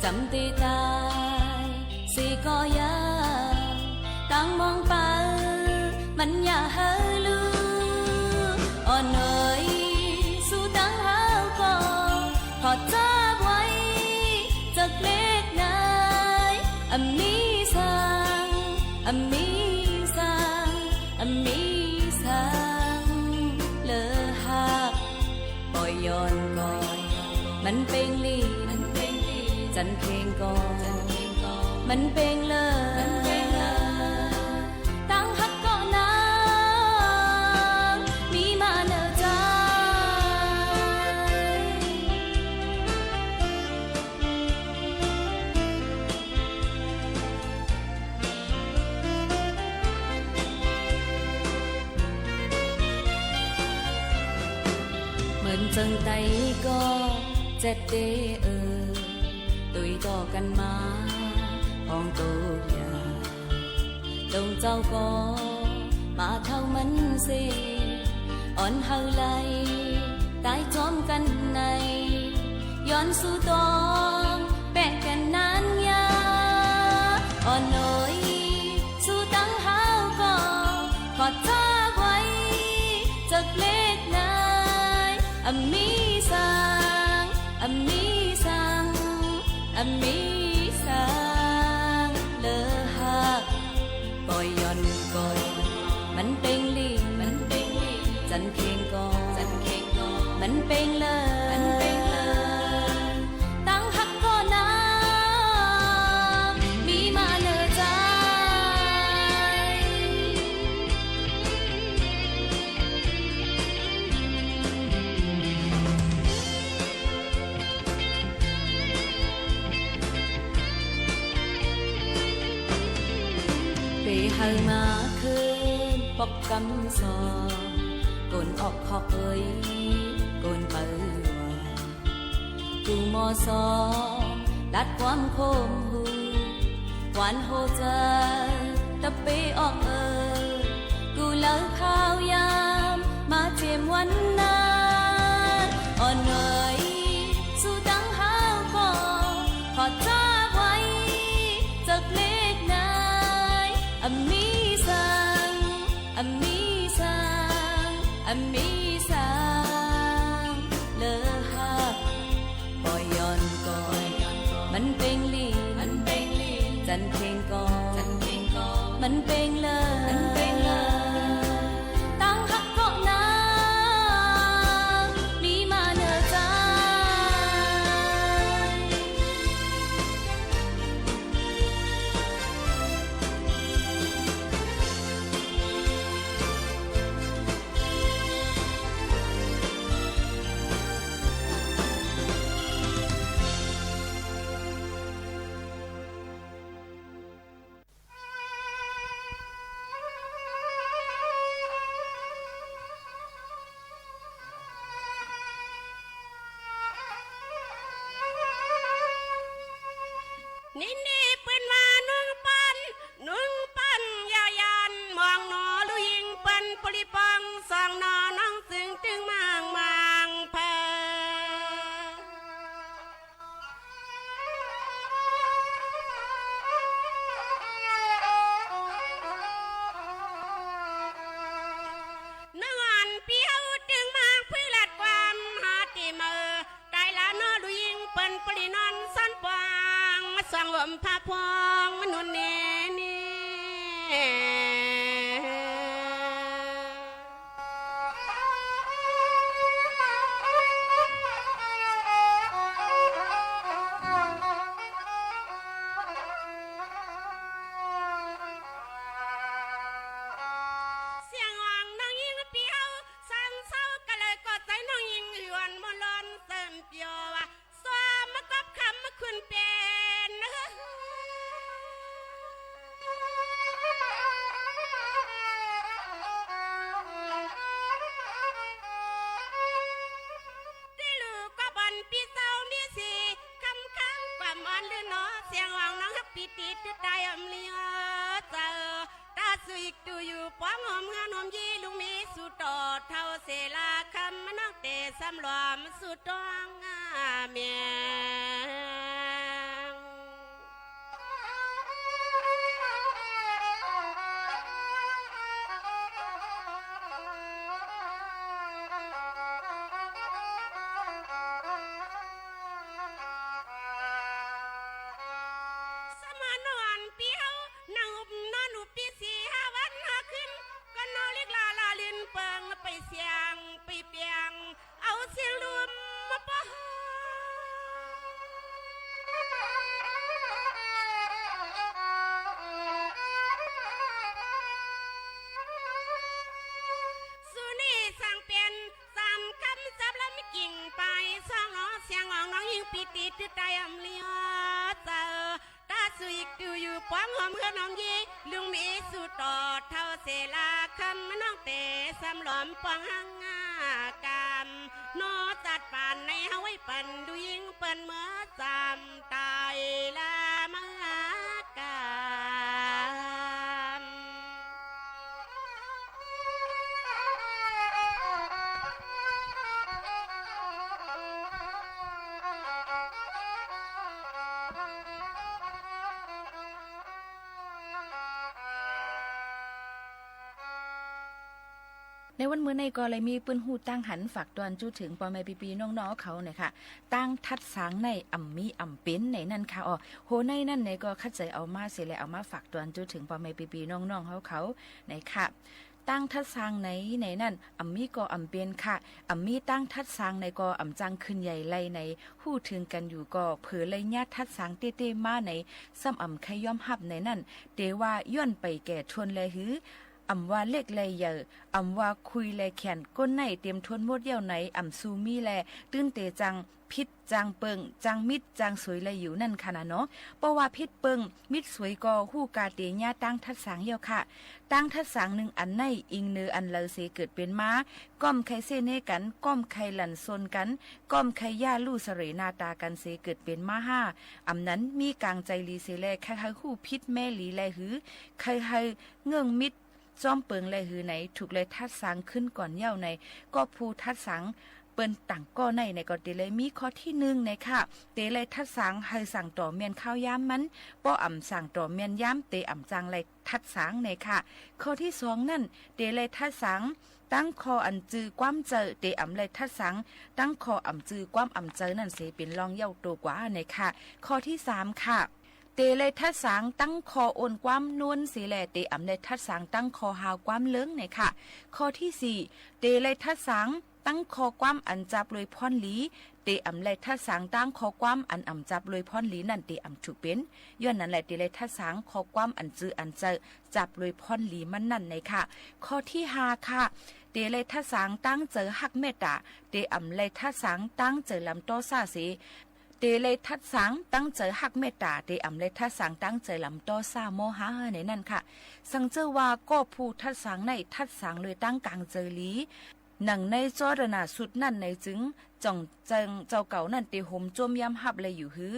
จำตีตายสีก็ยาตั้งมอ ฮาลูอ่อนเอ๋ยสู้ตั้งหาวก็ขอจ้าไว้จากเล็กนายมีสังมีสังมีสังเลอหักปล่อยย้อนก่อนมันเป็นลีจันเพลงก่อนมันเป็นเลยตั้งฮักก็นางมีมาเนอใจเหมือนจังไตก็เจ็ดเดตุยต่อกันมาพองตัวยาดงเจ้าก็มาเท่ามันเสอ่อนเฮาไหลตายจอมกันในย้อนสู่ตองแปะกันนานยาอ่อนน้อยสู่ตั้งหาวก็ขอจ้าไว้จากเล็กนายมีสังมีสังมีสังเลอหักปล่อยย้อนก่อนมันเป็นลีจันเพลงก่อนมันเป็นเลยตั้งฮักก็นางมีมาเนอใจเฮามาคืนปอกกำซองกนออกขอกเอ้ยกนเปิดว่ากูมอซอดัดความโคมหูหวานโหใจตะเปออกกูเลิกข้าวยามมาเจ็มวันนั้นอ่อนเอ๋ยสู้ตั้งหาวก็ขอจ้าไว้จากเล็กนายมีสังมีสังมีสังเลอหักปล่อยย้อนก่อนมันเป็นลีจันเพลงก่อนมันเป็นเลยตั้งฮักก็นางมีมาเนอใจนี่ปืนมานุ่งปันยายันมองหนอลุยิงปันปริปังสองนอน้องซึ่งตึงมังเพอนังอันเปียวตึงมังพื้นลัดความหาติเมอไกลละนอลุยิงปันปรินอนสันปางสังวมพาพองมนุนเนนี่เสียงอ่องน้องยิงเปียวสังเศร้าก็เลยกอดใจน้องยิงหยวนมลอนเติมเปียวว่าสวามมากอบคำมาคุณเป็น สำรวมสุดตองเมียง ตายอำเลียเจอตาสุยดูอยู่ป้อมหอมเฮือนหอมยีลุงมีสุดต่อเท่าเสลาคำน้องเตะสำหลอมปองหังงากามโนจัดป่านในเฮาไว้ปั่นดูยิงเปิ้นเมื่อจำตายละมากาม ในวันมื้อในก็เลยมีปืนหูตั้งหันฝากตอนจู้ถึงปอแม่ปีๆน้องๆเขาเนี่ยค่ะตั้งทัดสางในอ่ำมีอ่ำเป็นในนั่นค่ะอ๋อโหในนั่นในก็คัดใจเอามาเสิแลเอามาฝากตอนจู้ถึงปอแม่ปีๆน้องๆเขาในค่ะตั้งทัดสางในนั่นอ่ำมีก็อ่ำเป็นค่ะอ่ำมีตั้งทัดสางในก็อ่ำจังขึ้นใหญ่ไล่ในหู้ถึงกันอยู่ก็เผอเลยญาติทัดสางเต้ๆมาในซ้ำอ่ำใครย่อมหับในนั่นเตว่าย้อนไปแก่ชวนแลหืออำว่าเล็กแลเยออำว่าคุยแลแขนก้นในเตรียมทวนหมดเยี่ยวไหนอำซูมีแลตื้นเตจังพิษจางเปิงจางมิดจางสวยแลอยู่นั่นค่ะนะเนาะเพราะว่าพิษเปิงมิดสวยก็ฮู้กาเตญาตั้งทัดสางเยี่ยวค่ะตั้งทัดสางหนึ่งอันในอิงเนืออันเลอเสเกิดเป็นม้าก้อมไข่เซเนกันก้อมไข่หลั่นซนกันก้อมไข่ย่าลู่เสรนาตากันเสเกิดเป็นม้าห้าอำนั้นมีกลางใจลีเสแลใครๆฮู้พิษแม่หลีแลหือใครๆเงื่องมิดจอมเปิงเลยหือไหนถูกเลยทัดสังขึ้นก่อนเย้าในก็ภูทัดสังเปิ้นต่างก็ในก็เตเลยมีข้อที่1ในค่ะเตเลยทัดสังให้สั่งต่อเมียนข้าวย้ำมันป้ออ่ำสั่งต่อเมียนย้ำเตอ่ำจังเลยทัดสังในค่ะข้อที่2นั่นเตเลยทัดสังตั้งคออันจือความเจอเตอ่ำเลยทัดสังตั้งคออ่ำจือความอ่ำเจอนั่นเสเป็นรองเย้าตัวกว่าในค่ะข้อที่3ค่ะเตเลยทัดสางตั้งคอโอนความนวลสีแลเตอำเลยทัดสางตั้งคอหาวความเลิ้งเนี่ยค่ะข้อที่4เตเลยทัดสางตั้งคอความอันจับเลยพรหลีเตอำเลยทัดสางตั้งคอความอันอำจับเลยพรหลีนั่นเตอำถูกเป็นย้อนนั้นแหละเตเลยทัดสางคอความอันจืออันเจอจับเลยพรหลีมันนั่นในค่ะข้อที่5ค่ะเตเลยทัดสางตั้งเจอหักเมตตาเตอำเลยทัดสางตั้งเจอลำโตซาสีเตเลยทัดสังตั้งเจอหักเมตตาเตอำเลยทัดสังตั้งเจอลำโตซาโมหะในนั่นค่ะสังเจอว่าก็ผู้ทัดสังในทัดสังเลยตั้งกลางเจอลีหนังในจอดนาสุดนั่นในจึงจ่องเจิงเจ้าเก่านั่นเตหมจมยำหับเลยอยู่หือ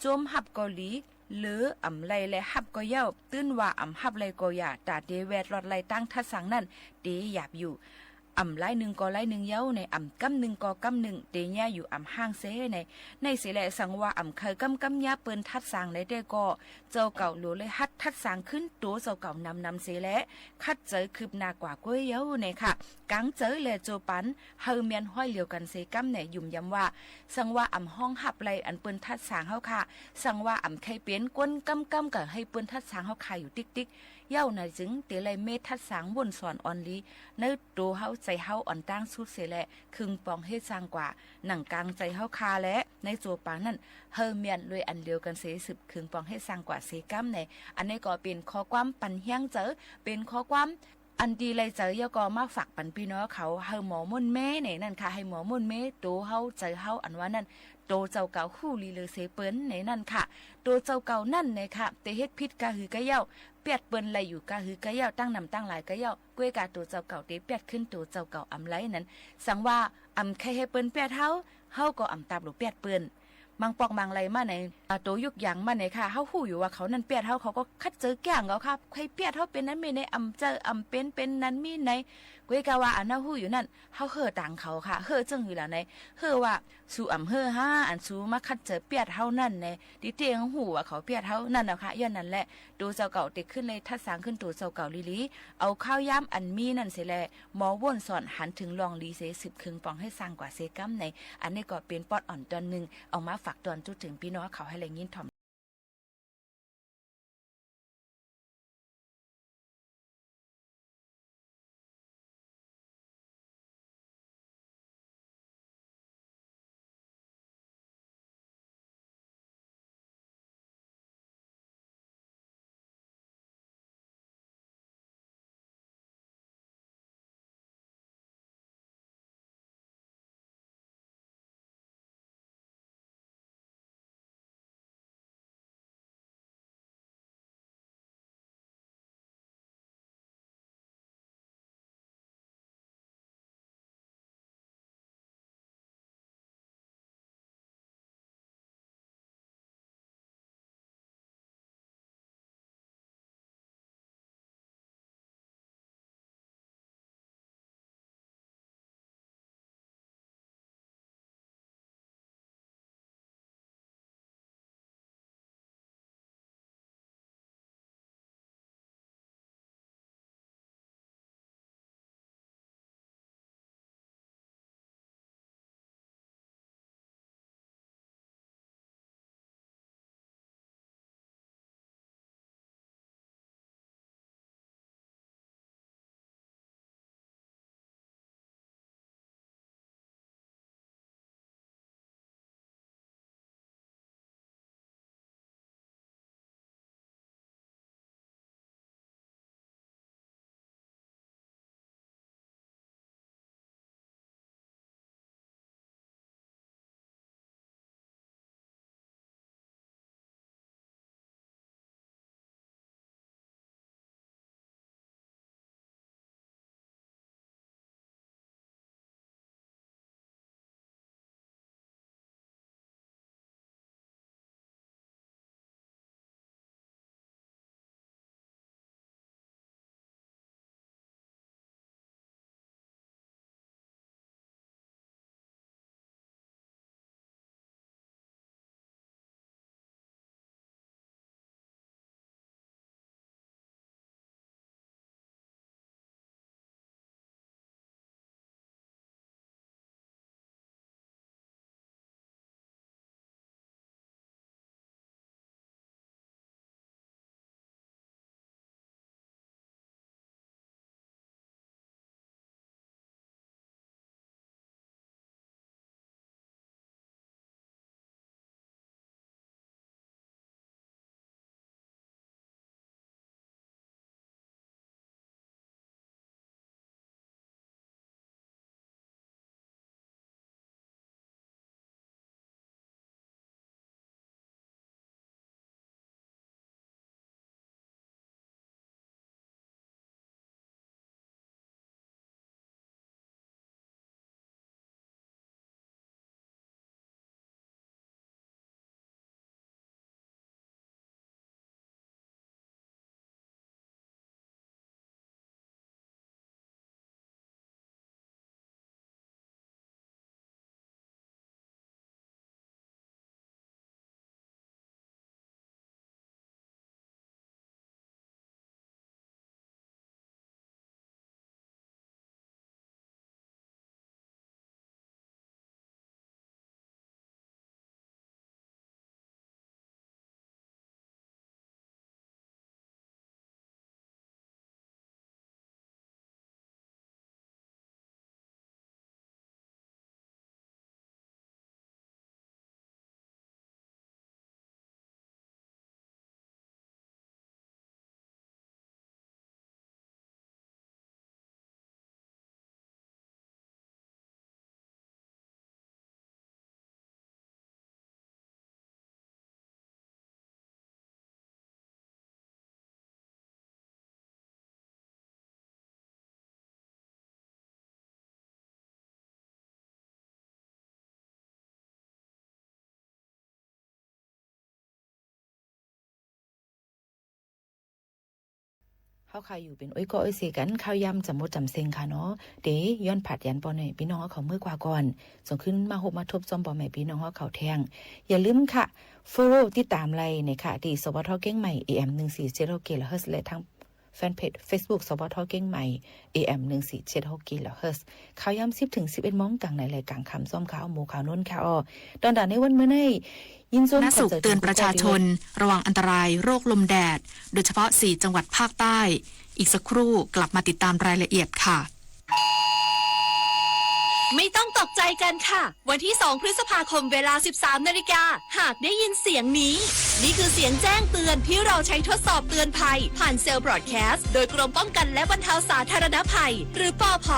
จมหับเกาหลีหรืออำไลและหับก็เย้าตื้นว่าอำหับไลก็อย่าตาเตแวดรอดไลตั้งทัดสังนั่นเตหยาบอยู่อ่ำไล่หนึ่งก็ไล่หนึ่งเย้าในอ่ำกำหนึ่งก็กำหนึ่งเตญ่อยู่อ่ำห้างเซในเสแหละสังว่าอ่ำเคยกำยาเปิ้นทัดสางในได้ก็เจ้าเก่าหลวเลยฮัดทัดสางขึ้นตัวเจ้าเก่านำเสแหละคัดเจอคืบหน้ากว่าก้วยเย้าในค่ะกังเจอแลโจปันเฮาเมียนห้อยเหลียวกันเซกำในยุ่มย้ำว่าสังว่าอ่ำห้องหับไลอันเปิ้นทัดสางเฮาค่ะสังว่าอ่ำใครเปลี่ยนก้นกำกับให้เปิ้นทัดสางเฮาค่ะอยู่ติ๊กเย้าในจึงเตเลยเมทัดสางวนสอนออนลีในตัวเฮาใจเฮาอ่อนตั้งสุดเสแหละคึงปองเฮ็ดสร้างกว่าหนังกลางใจเฮาคาและในโจปางนั่นเฮาเมียนเลยอันเดียวกันเสสืบคึงปองเฮ็ดสร้างกว่าเสกำในอันนี้ก็เป็นข้อความปันเฮียงเจอเป็นข้อความอันดีเลยเจอยก็มาฝากปันพี่น้องเขาเฮาหมอมุ่นแม่ในนั่นค่ะให้หมอมุ่นแม่ตัวเฮาใจเฮาอันว่านั่นโตเจ้าเก่าคู่ลีเลเสเปิ้นในนั่นค่ะโตเจ้าเก่านั่นในค่ะแต่เฮ็ดพิษกะหือกะเย้าเปียดเปิ้นไหลอยู่กะหือกะเย้าตั้งนำตั้งหลายกะเย้ากล้วยกาตัวเจ้าเก่าเตเปียดขึ้นตัวเจ้าเก่าอำไลนั้นสังว่าอำใครให้เปิ้นเปียดเฮาก็อำตาบหรือเปียดเปิ้นบางปอกบางไหลมาในโตยุกอย่างมาในค่ะเฮาฮู้อยู่ว่าเขานั่นเปียดเฮาเขาก็คัดเจอแก่งเขาครับใครเปียดเฮาเป็นนั้นมีในอำเจออำเป็นนั้นมีในกวยกาว่าอันเฮาฮู้อยู่นั่นเฮาเฮ่อต่างเขาค่ะเฮ่อจึงอยู่แล้วในเฮ่อว่าสู่อำเฮ่อห้าอันสู่มาคัดเจอเปียดเฮานั่นในดิเตงฮู้ว่าเขาเปียดเฮานั่นน่ะค่ะย้อนนั่นแหละตัวเจ้าเก่าติขึ้นเลยทัดสางขึ้นตัวเจ้าเก่าลีเอาข้าวย้ำอันมีนั่นเสิแลหมอว่นสอนหันถึงลองลีเส10ครึ่งปองให้สร้างกว่าเซกัมในอันนี้ก็เป็นปอดอ่อนตอนนึงเอามาฝากตอนจุดถึงพี่น้องเขาให้แรงยินถ่อม เฮาค่ะอยู่เป็นอ้อยก็อ้อยเสกันข้าวยำจำหมดจำเซ็งค่ะเนาะเดย้อนผัดยันปอในพี่น้องเขาเมื่อกว่าก่อนส่งขึ้นมาหบมาทบจอมปอแม่พี่น้องเขาแทงอย่าลืมค่ะfollow ติดตามไลน์ในค่ะที่สวทเก้งใหม่ AM 1476 kHz และทั้งแฟนเพจ Facebook สวทเก้งใหม่ AM 1476 kHz ข่าวยำ10 ถึง 11 โมงกลางในรายการคำซ้อมข่าวหมู่ข่าวน้นค่ะตอนด่านในวันเมื่อในยินชมสุขเตือนประชาชนระวังอันตรายโรคลมแดดโดยเฉพาะ4จังหวัดภาคใต้อีกสักครู่กลับมาติดตามรายละเอียดค่ะไม่ต้องตกใจกันค่ะวันที่2พฤษภาคมเวลา 13 นาฬิกาหากได้ยินเสียงนี้นี่คือเสียงแจ้งเตือนที่เราใช้ทดสอบเตือนภัยผ่านเซลล์บรอดแคสต์โดยกรมป้องกันและบรรเทาสาธารณภัยหรือปภ.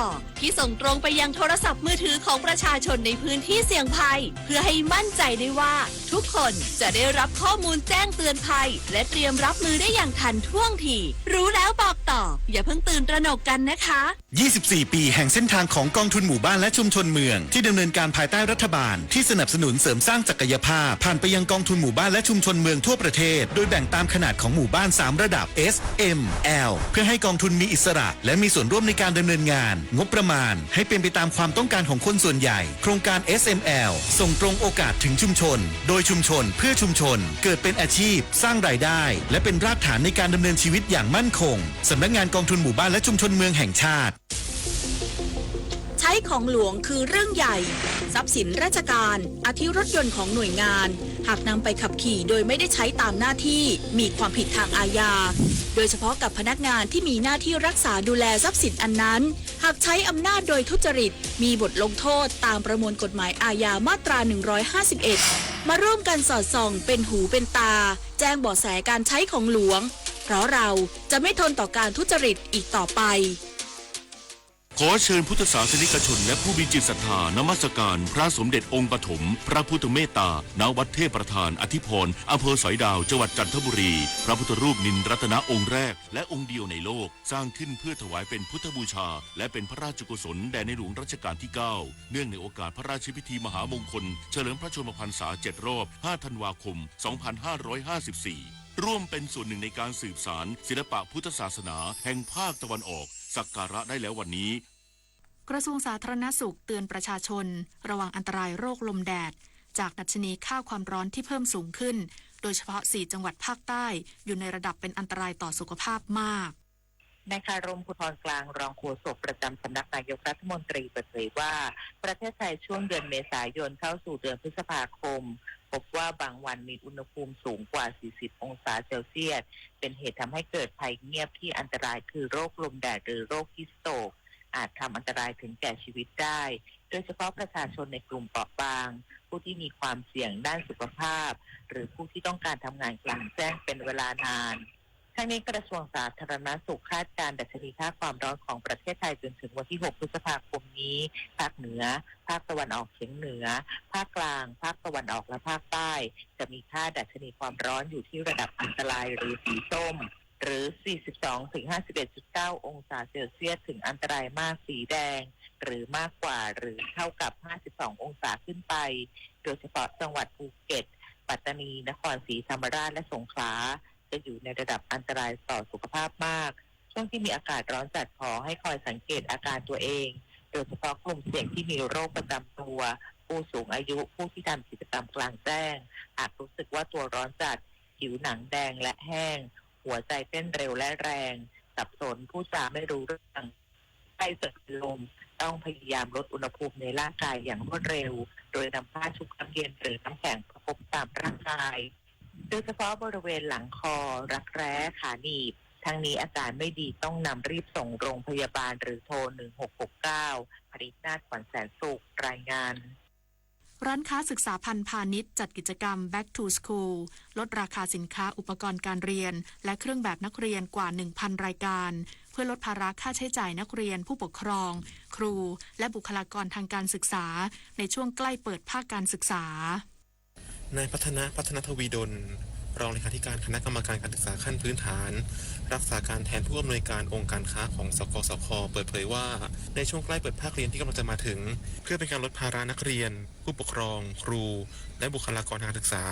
ที่ส่งตรงไปยังโทรศัพท์มือถือของประชาชนในพื้นที่เสี่ยงภัยเพื่อให้มั่นใจได้ว่าทุกคนจะได้รับข้อมูลแจ้งเตือนภัยและเตรียมรับมือได้อย่างทันท่วงทีรู้แล้วบอกต่ออย่าเพิ่งตื่นตระหนกกันนะคะ24 ปีแห่งเส้นทางของกองทุนหมู่บ้านและชุมชนเมืองที่ดำเนินการภายใต้รัฐบาลที่สนับสนุนเสริมสร้างศักยภาพผ่านไปยังกองทุนหมู่บ้านและชุมชนเมืองทั่วประเทศโดยแบ่งตามขนาดของหมู่บ้าน3ระดับ S M L เพื่อให้กองทุนมีอิสระและมีส่วนร่วมในการดำเนินงานงบประมาณให้เป็นไปตามความต้องการของคนส่วนใหญ่โครงการ SML ส่งตรงโอกาสถึงชุมชนโดยชุมชนเพื่อชุมชนเกิดเป็นอาชีพสร้างรายได้และเป็นรากฐานในการดำเนินชีวิตอย่างมั่นคงสำนักงานกองทุนหมู่บ้านและชุมชนเมืองแห่งชาติใช้ของหลวงคือเรื่องใหญ่ทรัพย์สินราชการอาทิรถยนต์ของหน่วยงานหากนำไปขับขี่โดยไม่ได้ใช้ตามหน้าที่มีความผิดทางอาญาโดยเฉพาะกับพนักงานที่มีหน้าที่รักษาดูแลทรัพย์สินอันนั้นหากใช้อำนาจโดยทุจริตมีบทลงโทษตามประมวลกฎหมายอาญามาตรา 151 มาร่วมกันสอดส่องเป็นหูเป็นตาแจ้งเบาะแสการใช้ของหลวงเพราะเราจะไม่ทนต่อการทุจริตอีกต่อไปขอเชิญพุทธศาสนิกชนและผู้มีจิตศรัทธานมัสการพระสมเด็จองค์ปฐมพระพุทธเมตตาณวัดเทพประธานอธิพรอำเภอสอยดาวจังหวัดจันทบุรีพระพุทธรูปนินรัตนองค์แรกและองค์เดียวในโลกสร้างขึ้นเพื่อถวายเป็นพุทธบูชาและเป็นพระราชกุศลแด่ในหลวงรัชกาลที่ 9เนื่องในโอกาสพระราชพิธีมหามงคลเฉลิมพระชนมพรรษา7 รอบ 5 ธันวาคม 2554ร่วมเป็นส่วนหนึ่งในการสืบสานศิลปะพุทธศาสนาแห่งภาคตะวันออกสักการะได้แล้ววันนี้กระทรวงสาธารณสุขเตือนประชาชนระวังอันตรายโรคลมแดดจากดัชนีค่าความร้อนที่เพิ่มสูงขึ้นโดยเฉพาะ4จังหวัดภาคใต้อยู่ในระดับเป็นอันตรายต่อสุขภาพมากนายคารมภูธรกลางรองโฆษกประจำสำนักนายกรัฐมนตรีเปิดเผยว่าประเทศไทยช่วงเดือนเมษายนเข้าสู่เดือนพฤษภาคมพบว่าบางวันมีอุณหภูมิสูงกว่า 40 องศาเซลเซียสเป็นเหตุทำให้เกิดภัยเงียบที่อันตรายคือโรคลมแดดหรือโรคฮีสโตรกอาจทำอันตรายถึงแก่ชีวิตได้โดยเฉพาะประชาชนในกลุ่มเปราะบางผู้ที่มีความเสี่ยงด้านสุขภาพหรือผู้ที่ต้องการทำงานกลางแจ้งเป็นเวลานานทั้งนี้กระทรวงสาธารณสุขคาดการณ์ดัชนีค่าความร้อนของประเทศไทยจนถึงวันที่ 6 พฤษภาคมนี้ภาคเหนือภาคตะวันออกเฉียงเหนือภาคกลางภาคตะวันออกและภาคใต้จะมีค่าดัชนีความร้อนอยู่ที่ระดับอันตรายหรือสีส้มหรือ 42-51.9 องศาเซลเซียสถึงอันตรายมากสีแดงหรือมากกว่าหรือเท่ากับ 52 องศาขึ้นไปโดยเฉพาะจังหวัดภูเก็ตปัตตานีนครศรีธรรมราชและสงขลาจะอยู่ในระดับอันตรายต่อสุขภาพมากช่วงที่มีอากาศร้อนจัดขอให้คอยสังเกตอาการตัวเองโดยเฉพาะกลุ่มเสี่ยงที่มีโรคประจำตัวผู้สูงอายุผู้ที่ทำกิจกรรมกลางแจ้งหากรู้สึกว่าตัวร้อนจัดผิวหนังแดงและแห้งหัวใจเต้นเร็วและแรงสับสนพูดจาไม่รู้เรื่องไข้จะเป็นลมต้องพยายามลดอุณหภูมิในร่างกายอย่างรวดเร็วโดยนำผ้าชุบน้ำเย็นหรือน้ำแข็งประคบตามร่างกายโดยเฉพาะบริเวณหลังคอรักแร้ขาหนีบทั้งนี้อาการไม่ดีต้องนำรีบส่งโรงพยาบาลหรือโทร 1669 ผลิตนาถขวัญแสนสุขรายงานร้านค้าศึกษาพันธ์พาณิชย์จัดกิจกรรม Back to School ลดราคาสินค้าอุปกรณ์การเรียนและเครื่องแบบนักเรียนกว่า 1,000 รายการเพื่อลดภาระค่าใช้จ่ายนักเรียนผู้ปกครองครูและบุคลากรทางการศึกษาในช่วงใกล้เปิดภาคการศึกษานายพัฒนทวีดลรองเลขาธิการคณะกรรมการการศึกษาขั้นพื้นฐาน รักษาการแทนผู้อำนวยการองค์การค้าของสกสค.เปิดเผยว่าในช่วงใกล้เปิดภาคเรียนที่กำลังจะมาถึงเพื่อเป็นการลดภาระนักเรียนผู้ปกครองครูและบุคลากรทางการศึกษา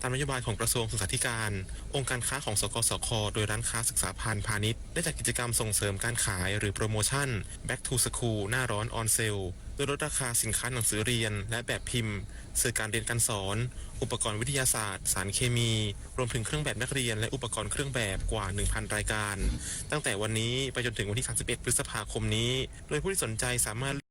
ตามนโยบายของกระทรวงศึกษาธิการองค์การค้าของสกสค.โดยร้านค้าศึกษาพาณิชย์ได้จัดกิจกรรมส่งเสริมการขายหรือโปรโมชั่น Back to School หน้าร้อน On Sale โดยลดราคาสินค้าหนังสือเรียนและแบบพิมพ์สื่อการเรียนการสอนอุปกรณ์วิทยาศาสตร์สารเคมีรวมถึงเครื่องแบบนักเรียนและอุปกรณ์เครื่องแบบกว่า 1,000 รายการตั้งแต่วันนี้ไปจนถึงวันที่ 31 พฤษภาคมนี้โดยผู้ที่สนใจสามารถ